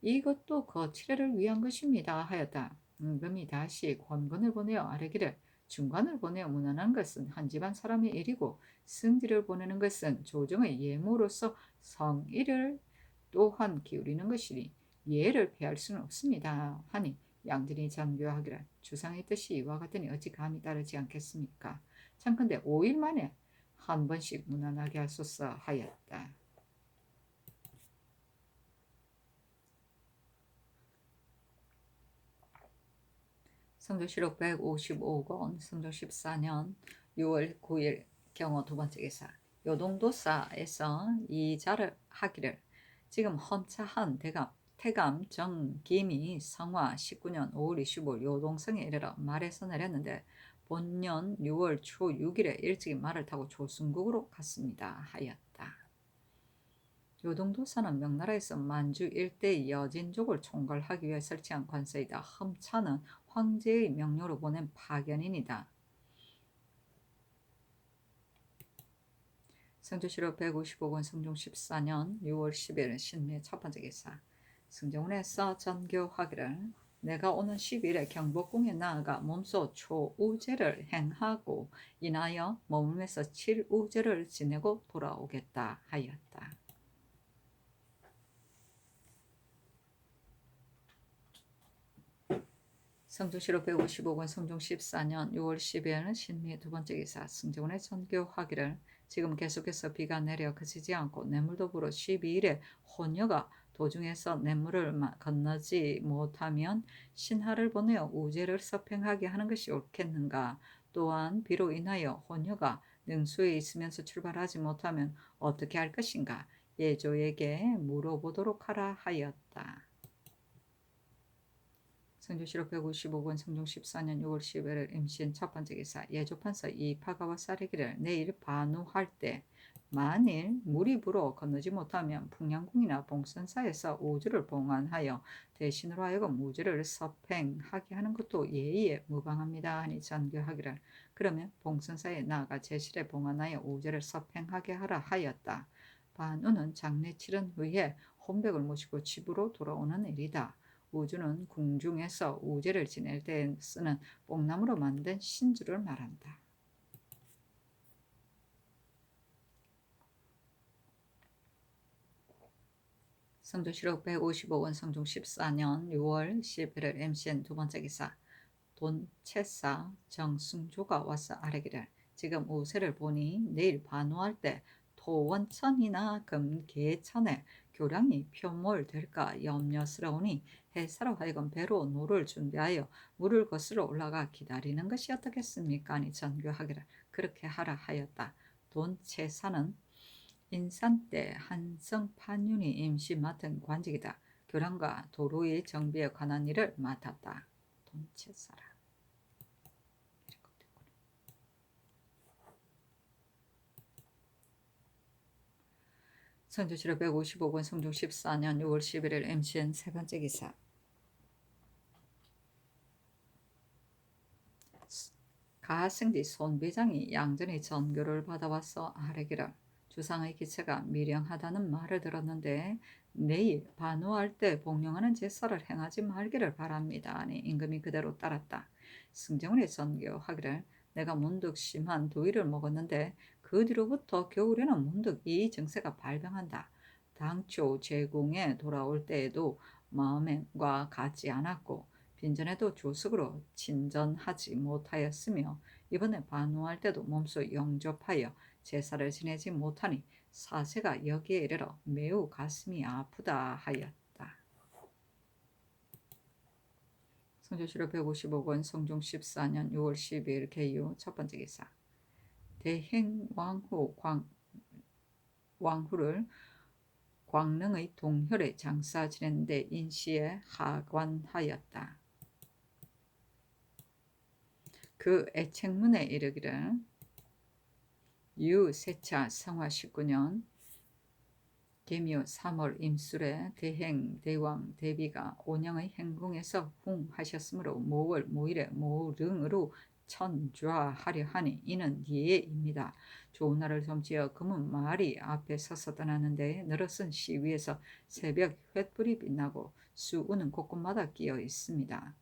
이것도 거칠애를 위한 것입니다 하였다. 임금이 다시 권근을 보내어 아뢰기를 중간을 보내어 문안한 것은 한 집안 사람의 일이고 승지를 보내는 것은 조정의 예모로서 성의를 또한 기울이는 것이니 예를 피할 수는 없습니다 하니 양진이 전교하기를 주상의 뜻이 이와 같으니 어찌 감히 따르지 않겠습니까? 참컨대 5일 만에 한 번씩 문안하게 하소서 하였다. 성조실록 155권 성조 14년 6월 9일 경호 두 번째 기사 요동도사에서 이 자를 하기를 지금 헌차한 태감 정김이 성화 19년 5월 25일 요동성에 이르러 말에서 내렸는데 본년 6월 초 6일에 일찍이 말을 타고 조순국으로 갔습니다 하였다. 요동도사는 명나라에서 만주 일대의 여진족을 총괄하기 위해 설치한 관서이다. 험차는 황제의 명령으로 보낸 파견인이다. 성조실록 155권 성종 14년 6월 10일 신미 첫 번째 기사 승정원에서 전교하기를 내가 오는 10일에 경복궁에 나아가 몸소 초우제를 행하고 인하여 머물면서 7우제를 지내고 돌아오겠다 하였다. 성조실록 155권 성종 14년 6월 10일은 신미 두 번째 기사 승정원의 전교하기를 지금 계속해서 비가 내려 그치지 않고 냇물도 불어 12일에 혼녀가 도중에서 냇물을 건너지 못하면 신하를 보내어 우제를 서평하게 하는 것이 옳겠는가? 또한 비로 인하여 혼녀가 능수에 있으면서 출발하지 못하면 어떻게 할 것인가? 예조에게 물어보도록 하라 하였다. 성조실록 155권 성종 14년 6월 10일 임신 첫 번째 기사 예조판서 이파가와 사례기를 내일 반우할 때 만일 물이 불어 건너지 못하면 풍량궁이나 봉선사에서 우주를 봉안하여 대신으로 하여금 우주를 서팽하게 하는 것도 예의에 무방합니다 하니 전교하기를 그러면 봉선사에 나아가 제실에 봉안하여 우주를 서팽하게 하라 하였다. 반우는 장례 치른 후에 혼백을 모시고 집으로 돌아오는 일이다. 우주는 궁중에서 우제를 지낼 때 쓰는 뽕나무로 만든 신주를 말한다. 성조실록 155권 성종 14년 6월 11일 MCN 두 번째 기사 돈채사 정승조가 와서 아뢰기를 지금 우세를 보니 내일 반우할 때 토원천이나 금계천에 교량이 표몰될까 염려스러우니 해사로 하여금 배로 노를 준비하여 물을 거스러 올라가 기다리는 것이 어떻겠습니까? 아니 전교하기를 그렇게 하라 하였다. 돈채사는 인산 때 한성 판윤이 임시 맡은 관직이다. 교량과 도로의 정비에 관한 일을 맡았다. 돈채사라. 성조실록 155권 성종 14년 6월 11일 MCN 세 번째 기사 가승지 손비장이 양전의 전교를 받아와서 아뢰기를 주상의 기체가 미령하다는 말을 들었는데 내일 반우할 때 복령하는 제사를 행하지 말기를 바랍니다. 아니 임금이 그대로 따랐다. 승정원의 전교하기를 내가 문득 심한 더위를 먹었는데 그 뒤로부터 겨울에는 문득 이 증세가 발병한다. 당초 제궁에 돌아올 때에도 마음과 같지 않았고 빈전에도 조숙으로 친전하지 못하였으며 이번에 반우할 때도 몸소 영접하여 제사를 지내지 못하니 사세가 여기에 이르러 매우 가슴이 아프다 하였다. 성조실로 155권 성종 14년 6월 12일 개유 첫 번째 기사. 왕후를 광릉의 동혈에 장사 지냈는데 인시에 하관하였다. 그 애책문에 이르기를 유세차 성화 19년 계묘 3월 임술에 대행 대왕 대비가 온영의 행궁에서 궁하셨으므로 모월 모일에 모릉으로 천좌하려 하니 이는 예입니다. 좋은 날을 점지어 금은 말이 앞에 서서 떠나는데 늘어선 시위에서 새벽 횃불이 빛나고 수우는 곳곳마다 끼어 있습니다.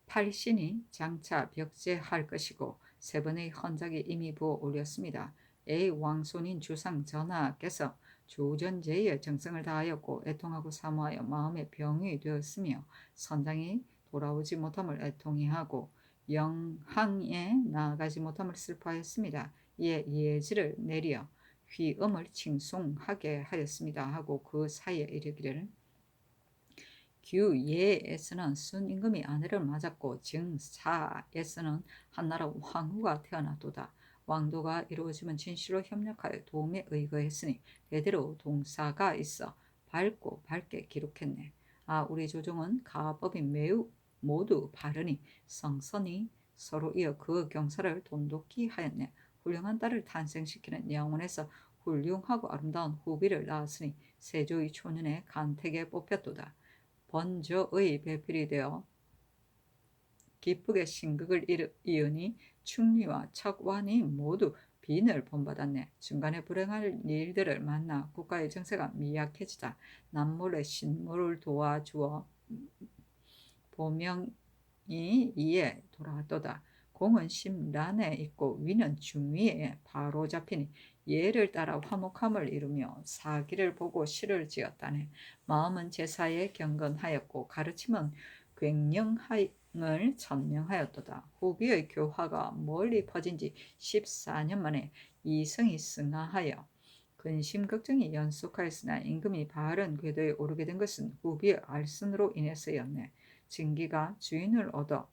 팔신이 장차 벽제할 것이고 세 번의 헌작이 이미 부어 올렸습니다. A 왕손인 주상 전하께서 조전제의 정성을 다하였고 애통하고 사모하여 마음의 병이 되었으며 선장이 돌아오지 못함을 애통히 하고 영항에 나아가지 못함을 슬퍼하였습니다. 이에 예지를 내려 휘엄을 칭송하게 하였습니다. 하고 그 사이에 이르기를 규예에서는 순임금이 아내를 맞았고 증사에서는 한나라 황후가 태어났도다. 왕도가 이루어지면 진실로 협력하여 도움에 의거했으니 대대로 동사가 있어 밝고 밝게 기록했네. 우리 조정은 가법이 매우 모두 바르니 성선이 서로 이어 그 경사를 돈독히 하였네. 훌륭한 딸을 탄생시키는 영혼에서 훌륭하고 아름다운 후비를 낳았으니 세조의 초년에 간택에 뽑혔도다. 번저의 배필이 되어 기쁘게 신극을 이으니 충리와 척완이 모두 빈을 본받았네. 중간에 불행할 일들을 만나 국가의 정세가 미약해지다 남몰래 신모를 도와주어 보명이 이에 돌아왔도다. 공은 심란에 있고 위는 중위에 바로 잡히니 예를 따라 화목함을 이루며 사기를 보고 시를 지었다네. 마음은 제사에 경건하였고 가르침은 괭령을 천명하였도다. 후비의 교화가 멀리 퍼진 지 14년 만에 이성이 승하하여 근심 걱정이 연속하였으나 임금이 바른 궤도에 오르게 된 것은 후비의 알선으로 인해서였네. 진기가 주인을 얻어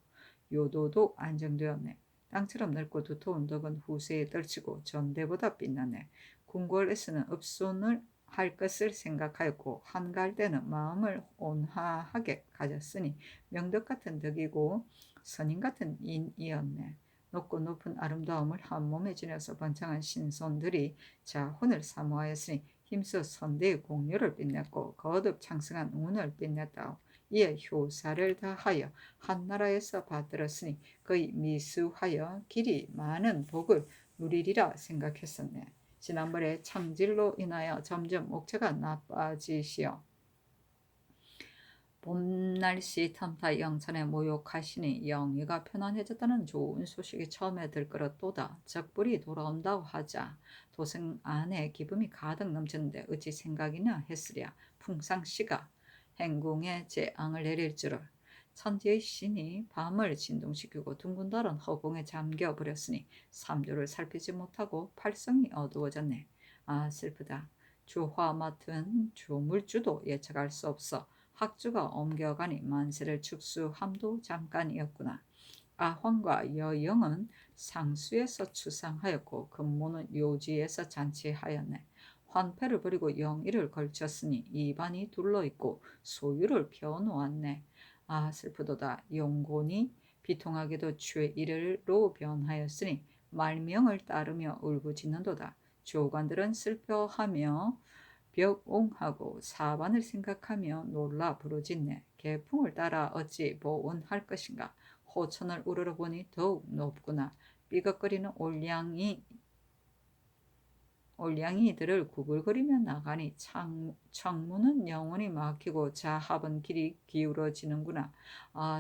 요도도 안정되었네. 땅처럼 넓고 두터운 덕은 후세에 떨치고 전대보다 빛나네. 궁궐에서는 읍손을 할 것을 생각하였고 한가할 때는 마음을 온화하게 가졌으니 명덕 같은 덕이고 선인 같은 인이었네. 높고 높은 아름다움을 한 몸에 지녀서 번창한 신손들이 자혼을 사모하였으니 힘써 선대의 공로를 빛냈고 거듭 창성한 운을 빛냈다. 이에 효사를 다하여 한나라에서 받들었으니 그의 미수하여 길이 많은 복을 누리리라 생각했었네. 지난번에 창질로 인하여 점점 목체가 나빠지시어 봄날씨 탐타 영천에 모욕하시니 영의가 편안해졌다는 좋은 소식이 처음에 들끓었도다. 적불이 돌아온다고 하자 도생 안에 기쁨이 가득 넘쳤는데 어찌 생각이나 했으랴. 풍상씨가 행궁에 재앙을 내릴 줄을. 천지의 신이 밤을 진동시키고 둥근 달은 허공에 잠겨버렸으니 삼조를 살피지 못하고 팔성이 어두워졌네. 슬프다. 주화 맡은 조물주도 예측할 수 없어 학주가 옮겨가니 만세를 축수함도 잠깐이었구나. 아황과 여영은 상수에서 추상하였고 금모는 요지에서 잔치하였네. 환패를 버리고 영의를 걸쳤으니 이반이 둘러있고 소유를 펴놓았네. 슬프도다. 용곤이 비통하게도 죄일로 변하였으니 말명을 따르며 울부짖는도다. 조관들은 슬퍼하며 벽옹하고 사반을 생각하며 놀라 부르짖네. 개풍을 따라 어찌 보온할 것인가. 호천을 우러러 보니 더욱 높구나. 삐걱거리는 올량이들을 구글거리며 나가니 창문은 영원히 막히고 자합은 길이 기울어지는구나.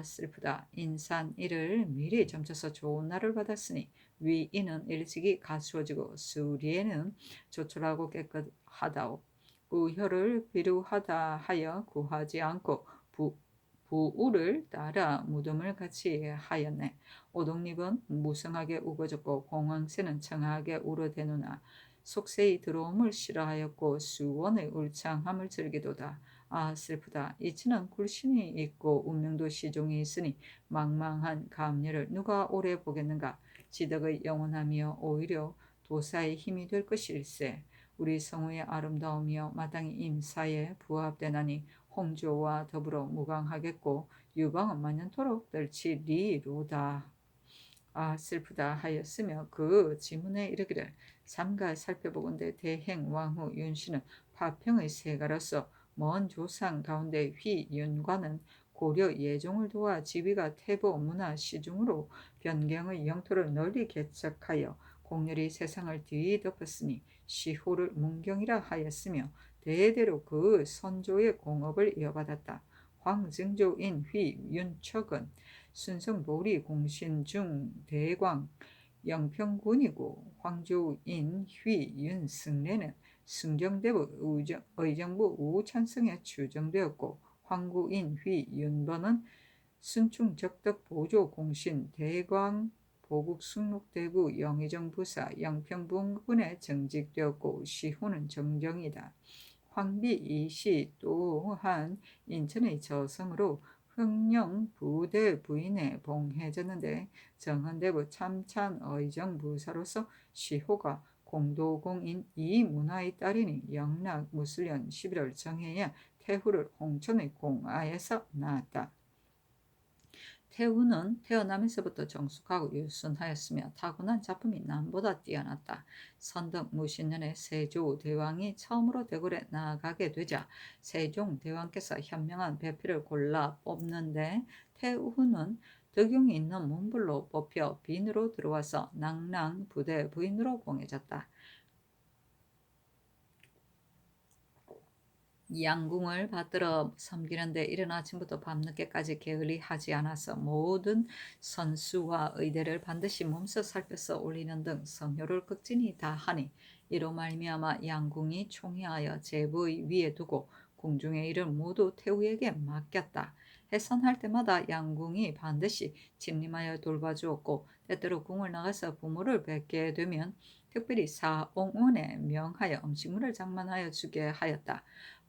슬프다. 인산 이를 미리 점쳐서 좋은 날을 받았으니 위인은 일찍이 갖추어지고 수리에는 조촐하고 깨끗하다오. 우혀를 비루하다 하여 구하지 않고 부우를 따라 무덤을 같이 하였네. 오동잎은 무성하게 우거졌고 공황새는 청하게 울어대누나 속세의 들어옴을 싫어하였고 수원의 울창함을 즐기도다. 아 슬프다. 이치는 굴신이 있고 운명도 시종이 있으니 망망한 감리를 누가 오래 보겠는가. 지덕의 영원함이여 오히려 도사의 힘이 될 것일세. 우리 성우의 아름다움이여 마땅히 임사에 부합되나니 홍조와 더불어 무강하겠고 유방은 만년토록 널치리로다. 아 슬프다 하였으며 그 지문에 이르기를 삼가 살펴보건대 대행 왕후 윤씨는 파평의 세가로서 먼 조상 가운데 휘윤과는 고려 예종을 도와 지위가 태보 문화 시중으로 변경의 영토를 널리 개척하여 공렬히 세상을 뒤덮었으니 시호를 문경이라 하였으며 대대로 그 선조의 공업을 이어받았다. 황증조인 휘윤척은 순성보리 공신중 대광 영평군이고 황조인 휘윤승래는 승정대부 의정부 우찬성에 추정되었고 황구인 휘윤번은 순충적덕 보조 공신 대광 보국 숙록대부 영의정 부사 영평분군에 정직되었고 시호는 정정이다. 황비 이시 또한 인천의 저성으로 흥령 부대 부인에 봉해졌는데 정헌대부 참찬의정 부사로서 시호가 공도공인 이문화의 딸이니 영락 무술년 11월 정해야 태후를 홍천의 공아에서 낳았다. 태후는 태어나면서부터 정숙하고 유순하였으며 타고난 작품이 남보다 뛰어났다. 선덕 무신년에 세조대왕이 처음으로 대궐에 나아가게 되자 세종대왕께서 현명한 배필을 골라 뽑는데 태후는 덕용이 있는 문불로 뽑혀 빈으로 들어와서 낭랑 부대 부인으로 봉해졌다. 양궁을 받들어 섬기는데 이른 아침부터 밤늦게까지 게을리하지 않아서 모든 선수와 의대를 반드시 몸소 살펴서 올리는 등 성효를 극진히 다하니 이로 말미암아 양궁이 총애하여 제부의 위에 두고 궁중의 일을 모두 태후에게 맡겼다. 해산할 때마다 양궁이 반드시 침림하여 돌봐주었고 때때로 궁을 나가서 부모를 뵙게 되면 특별히 사옹원에 명하여 음식물을 장만하여 주게 하였다.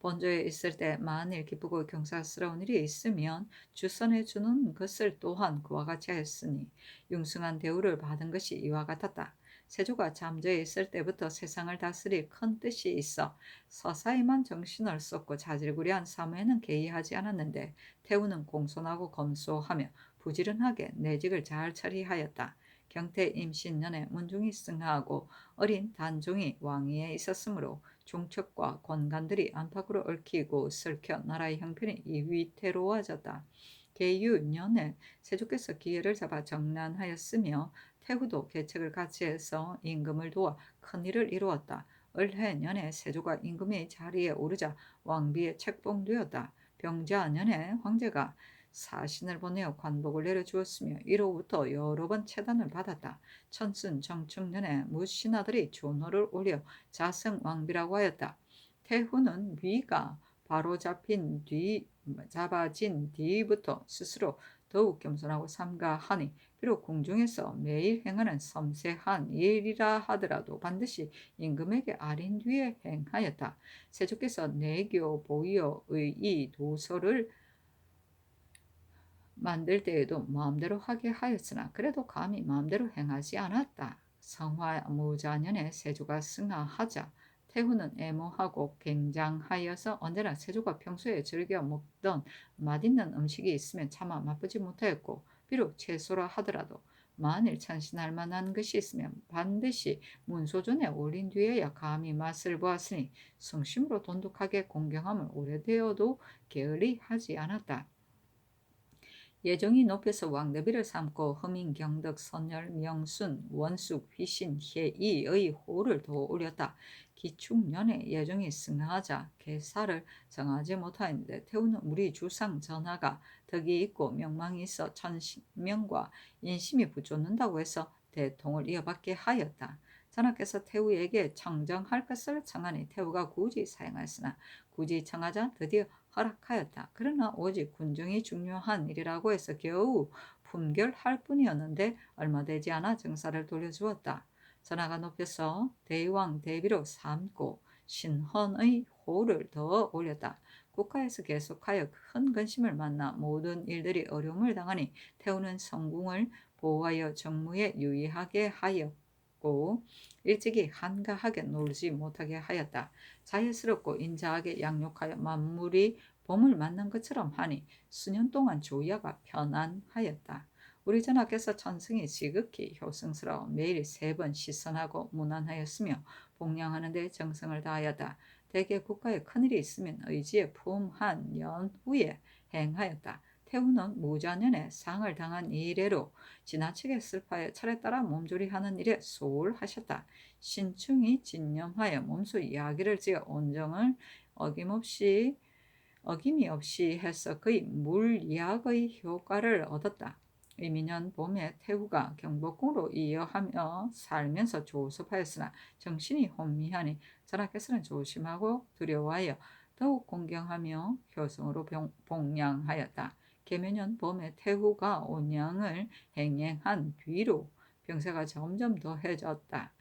본조에 있을 때 만일 기쁘고 경사스러운 일이 있으면 주선해 주는 것을 또한 그와 같이 하였으니 융숭한 대우를 받은 것이 이와 같았다. 세조가 잠자에 있을 때부터 세상을 다스릴 큰 뜻이 있어 서사에만 정신을 쏟고 자질구레한 사무에는 개의하지 않았는데 태우는 공손하고 검소하며 부지런하게 내직을 잘 처리하였다. 경태 임신년에 문중이 승하하고 어린 단종이 왕위에 있었으므로 중척과 권관들이 안팎으로 얽히고 설켜 나라의 형편이 위태로워졌다. 계유년에 세조께서 기회를 잡아 정난하였으며 태후도 계책을 같이 해서 임금을 도와 큰일을 이루었다. 을해년에 세조가 임금의 자리에 오르자 왕비에 책봉되었다. 병자년에 황제가 사신을 보내어 관복을 내려주었으며 이로부터 여러 번 체단을 받았다. 천순 정축년에 무신하들이 존호를 올려 자승왕비라고 하였다. 태후는 위가 바로 잡아진 뒤부터 스스로 더욱 겸손하고 삼가하니 비록 궁중에서 매일 행하는 섬세한 일이라 하더라도 반드시 임금에게 아린 뒤에 행하였다. 세조께서 내교 보위의 이 도서를 만들 때에도 마음대로 하게 하였으나 그래도 감히 마음대로 행하지 않았다. 성화무자년에 세조가 승하하자 태후는 애모하고 굉장하여서 언제나 세조가 평소에 즐겨 먹던 맛있는 음식이 있으면 차마 맛보지 못하였고 비록 채소라 하더라도 만일 찬신할 만한 것이 있으면 반드시 문소전에 올린 뒤에야 감히 맛을 보았으니 성심으로 돈독하게 공경함을 오래되어도 게을리하지 않았다. 예정이 높여서 왕대비를 삼고 허민, 경덕, 선열, 명순, 원숙, 휘신, 혜이의 호를 더 올렸다. 기축년에 예정이 승하자 계사를 정하지 못하였는데 태우는 우리 주상 전하가 덕이 있고 명망이 있어 천명과 인심이 붙잡는다고 해서 대통을 이어받게 하였다. 전하께서 태우에게 청정할 것을 청하니 태우가 굳이 사용하였으나 굳이 청하자 드디어 허락하였다. 그러나 오직 군정이 중요한 일이라고 해서 겨우 품결할 뿐이었는데 얼마 되지 않아 정사를 돌려주었다. 전하가 높여서 대왕 대비로 삼고 신헌의 호를 더 올렸다. 국가에서 계속하여 큰 근심을 만나 모든 일들이 어려움을 당하니 태우는 성궁을 보호하여 정무에 유의하게 하였고 일찍이 한가하게 놀지 못하게 하였다. 자연스럽고 인자하게 양육하여 만물이 봄을 맞는 것처럼 하니 수년 동안 조야가 편안하였다. 우리 전하께서 천승이 지극히 효성스러워 매일 3번 시선하고 문안하였으며 복량하는 데 정성을 다하였다. 대개 국가에 큰일이 있으면 의지에 품한 연후에 행하였다. 태후는 무자년에 상을 당한 이래로 지나치게 슬퍼하여 차례 따라 몸조리하는 일에 소홀하셨다. 신충이 진념하여 몸소 이야기를 지어 온정을 어김이 없이 해서 거의 물리학의 효과를 얻었다. 이민년 봄에 태후가 경복궁으로 이어하며 살면서 조섭하였으나 정신이 혼미하니 전하께서는 조심하고 두려워하여 더욱 공경하며 효성으로 복량하였다. 계면년 봄에 태후가 온양을 행행한 뒤로 병세가 점점 더해졌다.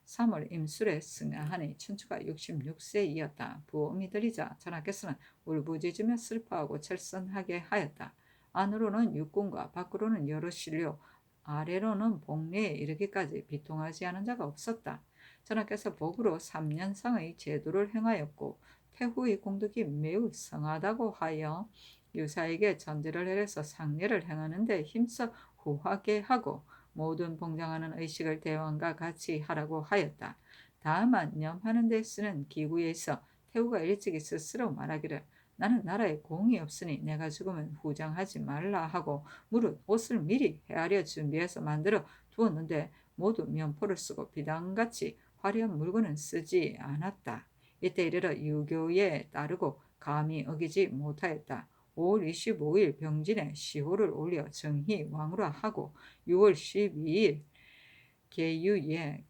3월 임술에 승하하니 춘추가 66세이었다. 부엄이 들리자 전하께서는 울부짖으며 슬퍼하고 철선하게 하였다. 안으로는 육군과 밖으로는 여러 신료, 아래로는 복례에 이르기까지 비통하지 않은 자가 없었다. 전하께서 복으로 3년상의 제도를 행하였고 태후의 공덕이 매우 성하다고 하여 유사에게 전제를 해서 상례를 행하는데 힘써 후하게 하고 모든 봉장하는 의식을 대왕과 같이 하라고 하였다. 다만 염하는 데 쓰는 기구에 있어 태후가 일찍이 스스로 말하기를 나는 나라에 공이 없으니 내가 죽으면 후장하지 말라 하고 무릇 옷을 미리 헤아려 준비해서 만들어 두었는데 모두 면포를 쓰고 비단같이 화려한 물건은 쓰지 않았다. 이때 이르러 유교에 따르고 감히 어기지 못하였다. 5월 25일 병진에 시호를 올려 정희 왕으로 하고 6월 12일 계유에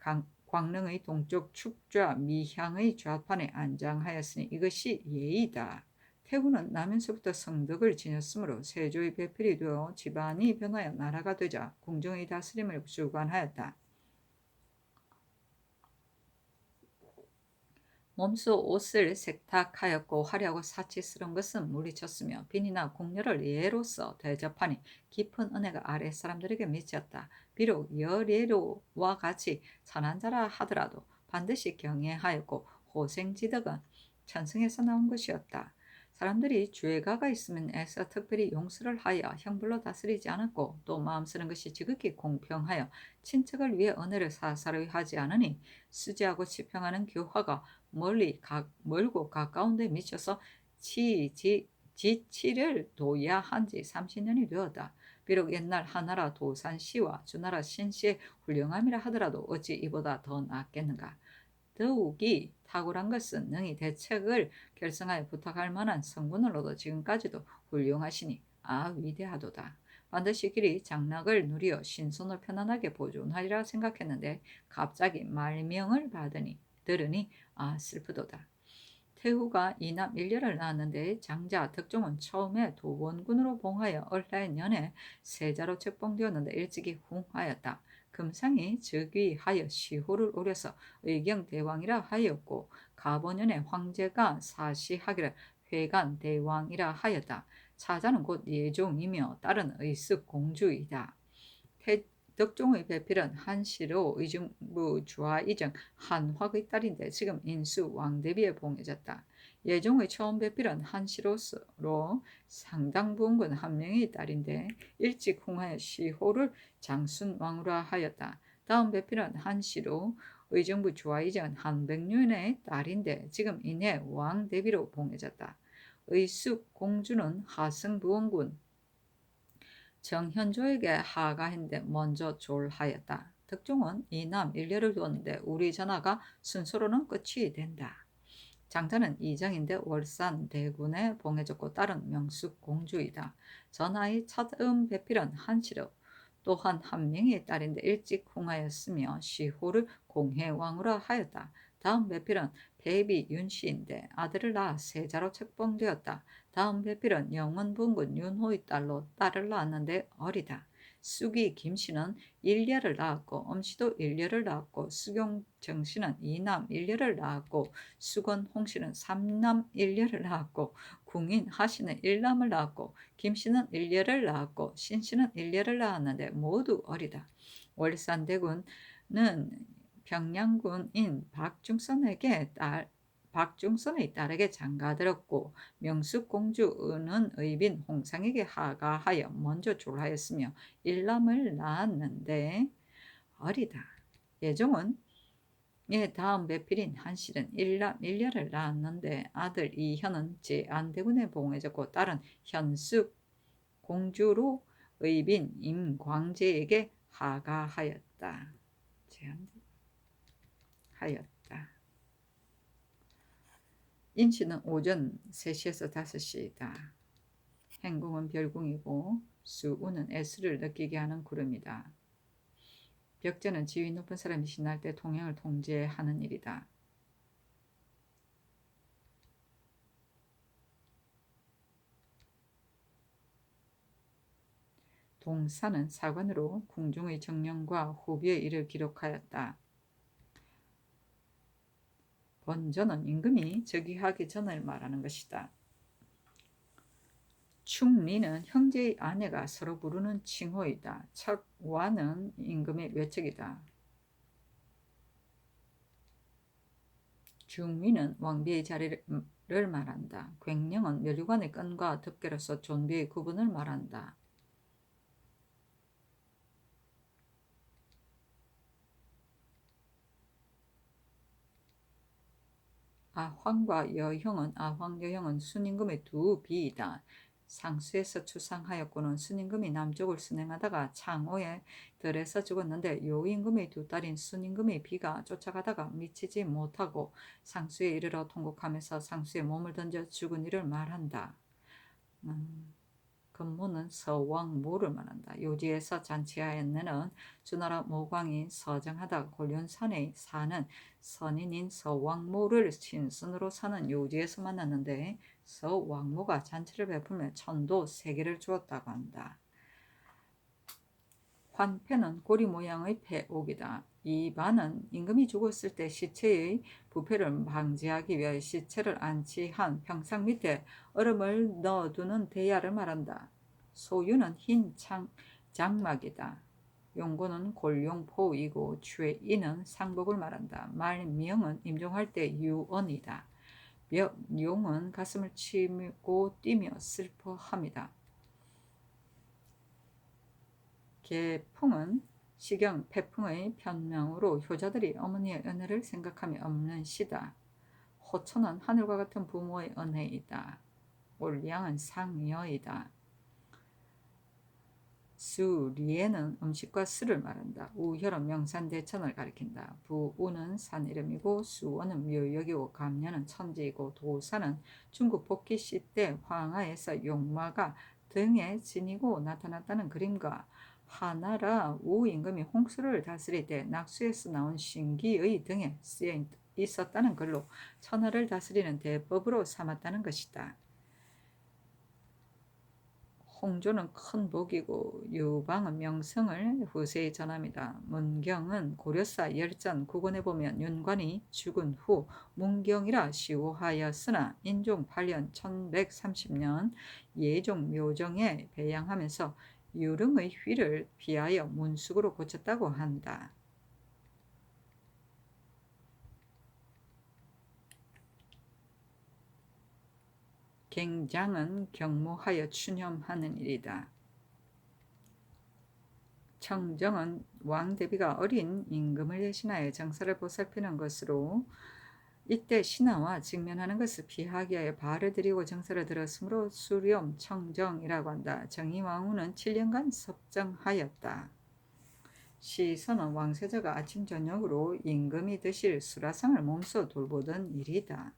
광릉의 동쪽 축좌 미향의 좌판에 안장하였으니 이것이 예의다. 태후는 나면서부터 성덕을 지녔으므로 세조의 배필이 되어 집안이 변하여 나라가 되자 궁정의 다스림을 주관하였다. 몸소 옷을 세탁하였고 화려하고 사치스러운 것은 물리쳤으며 빈이나 궁녀를 예로서 대접하니 깊은 은혜가 아랫 사람들에게 미쳤다. 비록 여례로와 같이 선한 자라 하더라도 반드시 경외하였고 호생지덕은 천승에서 나온 것이었다. 사람들이 죄가가 있으면 애써 특별히 용서를 하여 형벌로 다스리지 않았고 또 마음 쓰는 것이 지극히 공평하여 친척을 위해 은혜를 사사로이 하지 않으니 수지하고 치평하는 교화가 멀고 가까운 데 미쳐서 지치를 도야한 지 30년이 되었다. 비록 옛날 하나라 도산시와 주나라 신시의 훌륭함이라 하더라도 어찌 이보다 더 낫겠는가. 더욱이 탁월한 것은 능히 대책을 결성하여 부탁할 만한 성분으로도 지금까지도 훌륭하시니 위대하도다. 반드시 길이 장락을 누리어 신손을 편안하게 보존하리라 생각했는데 갑자기 말명을 들으니 슬프도다. 태후가 이남 일녀를 낳았는데 장자 덕종은 처음에 도원군으로 봉하여 얼라의 년에 세자로 책봉되었는데 일찍이 흥하였다. 금상이 즉위하여 시호를 오려서 의경대왕이라 하였고 가보년에 황제가 사시하기를 회관대왕이라 하였다. 차자는 곧 예종이며 딸은 의습공주이다. 덕종의 배필은 한시로 의중부 주하이정 한화의 딸인데 지금 인수 왕대비에 봉해졌다. 예종의 처음 배필은 한시로로 상당부원군 한 명의 딸인데 일찍 흥하여 시호를 장순왕으로 하였다. 다음 배필은 한시로 의정부 주하이정 한백년의 딸인데 지금 이내 왕대비로 봉해졌다. 의숙 공주는 하승부원군 정현조에게 하가했는데 먼저 졸하였다. 덕종은 이남 일녀를 두었는데 우리 전하가 순서로는 끝이 된다. 장자는 이정인데 월산 대군에 봉해졌고 딸은 명숙공주이다. 전하의 차음 배필은 한시로 또한 한 명의 딸인데 일찍 흥하였으며 시호를 공해왕으로 하였다. 다음 배필은 배비 윤씨인데 아들을 낳아 세자로 책봉되었다. 다음 배필은 영원분군 윤호의 딸로 딸을 낳았는데 어리다. 쑥이 김씨는 일녀를 낳았고 엄씨도 일녀를 낳았고 수경정씨는 이남 일녀를 낳았고 수건 홍씨는 삼남 일녀를 낳았고 궁인 하씨는 일남을 낳았고 김씨는 일녀를 낳았고 신씨는 일녀를 낳았는데 모두 어리다. 월산대군은 평양군인 박중선의 딸에게 장가들었고 명숙공주는 의빈 홍상에게 하가하여 먼저 졸하였으며 일남을 낳았는데 어리다. 예종은 다음 배필인 한실은 일남 일녀를 낳았는데 아들 이현은 제안대군에 봉해졌고 딸은 현숙 공주로 의빈 임광재에게 하가하였다. 하였다. 인치는 오전 3시에서 5시이다. 행궁은 별궁이고 수우는 애수를 느끼게 하는 구름이다. 벽제는 지위 높은 사람이 신날 때 통행을 통제하는 일이다. 동사는 사관으로 궁중의 정령과 후비의 일을 기록하였다. 번전은 임금이 즉위하기 전을 말하는 것이다. 충리는 형제의 아내가 서로 부르는 칭호이다. 척와는 임금의 외척이다. 중위는 왕비의 자리를 말한다. 괭령은 면류관의 끈과 덮개로서 존비의 구분을 말한다. 아황과 여형은 아황여형은 순임금의 두 비이다. 상수에서 추상하였고는 순임금이 남쪽을 순행하다가 창오에 들에서 죽었는데 요임금의 두 딸인 순임금의 비가 쫓아가다가 미치지 못하고 상수에 이르러 통곡하면서 상수에 몸을 던져 죽은 이를 말한다. 근모는 서왕모를 말한다. 요지에서 잔치하였느는 주나라 모광이 서정하다 곤륜산에 사는 선인인 서왕모를 친순으로 사는 요지에서 만났는데 서왕모가 잔치를 베풀며 천도 3개를 주었다고 한다. 환패는 고리 모양의 패옥이다. 이 반은 임금이 죽었을 때 시체의 부패를 방지하기 위해 시체를 안치한 평상 밑에 얼음을 넣어두는 대야를 말한다. 소유는 흰 장막이다. 용고는 골용포이고 최이는 상복을 말한다. 말명은 임종할 때 유언이다. 용은 가슴을 치고 뛰며 슬퍼합니다. 개풍은 시경 패풍의 편명으로 효자들이 어머니의 은혜를 생각하며 없는 시다. 호천은 하늘과 같은 부모의 은혜이다. 올량은 상여이다. 수리에는 음식과 술을 말한다. 우혈은 명산대천을 가리킨다. 부우는 산 이름이고 수원은 묘역이고 감년은 천지이고 도사는 중국 복희시 때 황하에서 용마가 등에 지니고 나타났다는 그림과 하나라 우임금이 홍수를 다스릴 때 낙수에서 나온 신기의 등에 쓰여 있었다는 글로 천하를 다스리는 대법으로 삼았다는 것이다. 홍조는 큰 복이고 유방은 명성을 후세에 전합니다. 문경은 고려사 열전 9권에 보면 윤관이 죽은 후 문경이라 시호하였으나 인종 8년 1130년 예종 묘정에 배양하면서 유릉의 휘를 피하여 문숙으로 고쳤다고 한다. 갱장은 경무하여 추념하는 일이다. 청정은 왕대비가 어린 임금을 대신하여 정사를 보살피는 것으로 이때 신하와 직면하는 것을 피하기 위하여 발을 들이고 정사를 들었으므로 수렴 청정이라고 한다. 정의왕후는 7년간 섭정하였다. 시선은 왕세자가 아침 저녁으로 임금이 드실 수라상을 몸소 돌보던 일이다.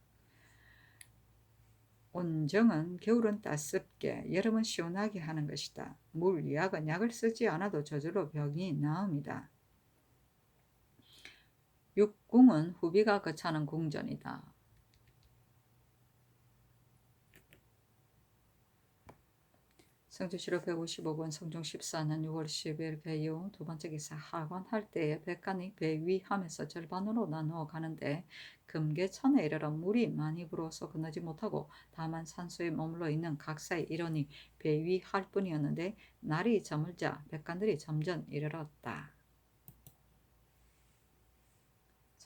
온정은 겨울은 따숩게 여름은 시원하게 하는 것이다. 물약은 약을 쓰지 않아도 저절로 병이 나음이다. 육궁은 후비가 거처하는 궁전이다. 성주시로 155번 성종 14년 6월 10일 배유 두 번째 기사 하관할 때에 백간이 배 위함에서 절반으로 나누어 가는데 금계천에 이르러 물이 많이 불어서 건너지 못하고 다만 산소에 머물러 있는 각사의 일원이 배 위할 뿐이었는데 날이 저물자 백간들이 점점 이르렀다.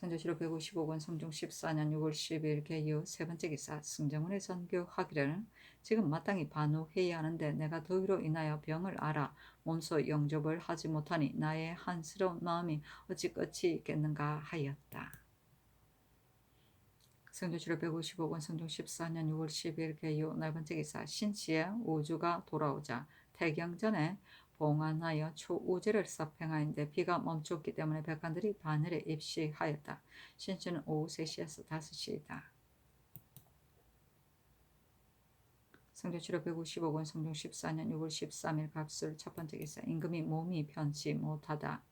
성주시로 155권 성종 14년 6월 10일 개유 세 번째 기사 승정원의 전교하기를 지금 마땅히 반우해야 하는데 내가 더위로 인하여 병을 앓아 몸소 영접을 하지 못하니 나의 한스러운 마음이 어찌 끝이 있겠는가 하였다. 성주시로 155권 성종 14년 6월 10일 개유 네 번째 기사 신씨의 우주가 돌아오자 태경전에 봉안하여 초우제를 섭행하였는데 비가 멈췄기 때문에 백관들이 바늘에 입시하였다. 신씨는 오후 3시에서 5시이다. 성조치로 155권 성종 14년 6월 13일 갑술 첫 번째 기사 임금이 몸이 편치 못하다.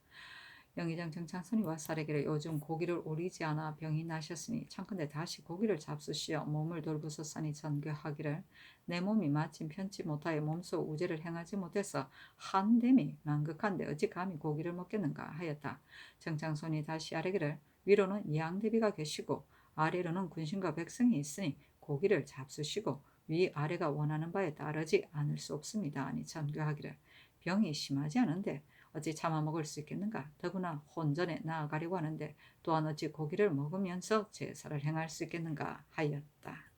영의정 정창선이 와사래기를 요즘 고기를 오리지 않아 병이 나셨으니 청컨대 다시 고기를 잡수시어 몸을 돌부서싸니 전교하기를 내 몸이 마침 편치 못하여 몸소 우제를 행하지 못해서 한됨이 만극한데 어찌 감히 고기를 먹겠는가 하였다. 정창선이 다시 아래기를 위로는 양대비가 계시고 아래로는 군신과 백성이 있으니 고기를 잡수시고 위아래가 원하는 바에 따르지 않을 수 없습니다. 아니 전교하기를 병이 심하지 않은데 어찌 참아 먹을 수 있겠는가? 더구나 혼전에 나아가려고 하는데 또한 어찌 고기를 먹으면서 제사를 행할 수 있겠는가 하였다.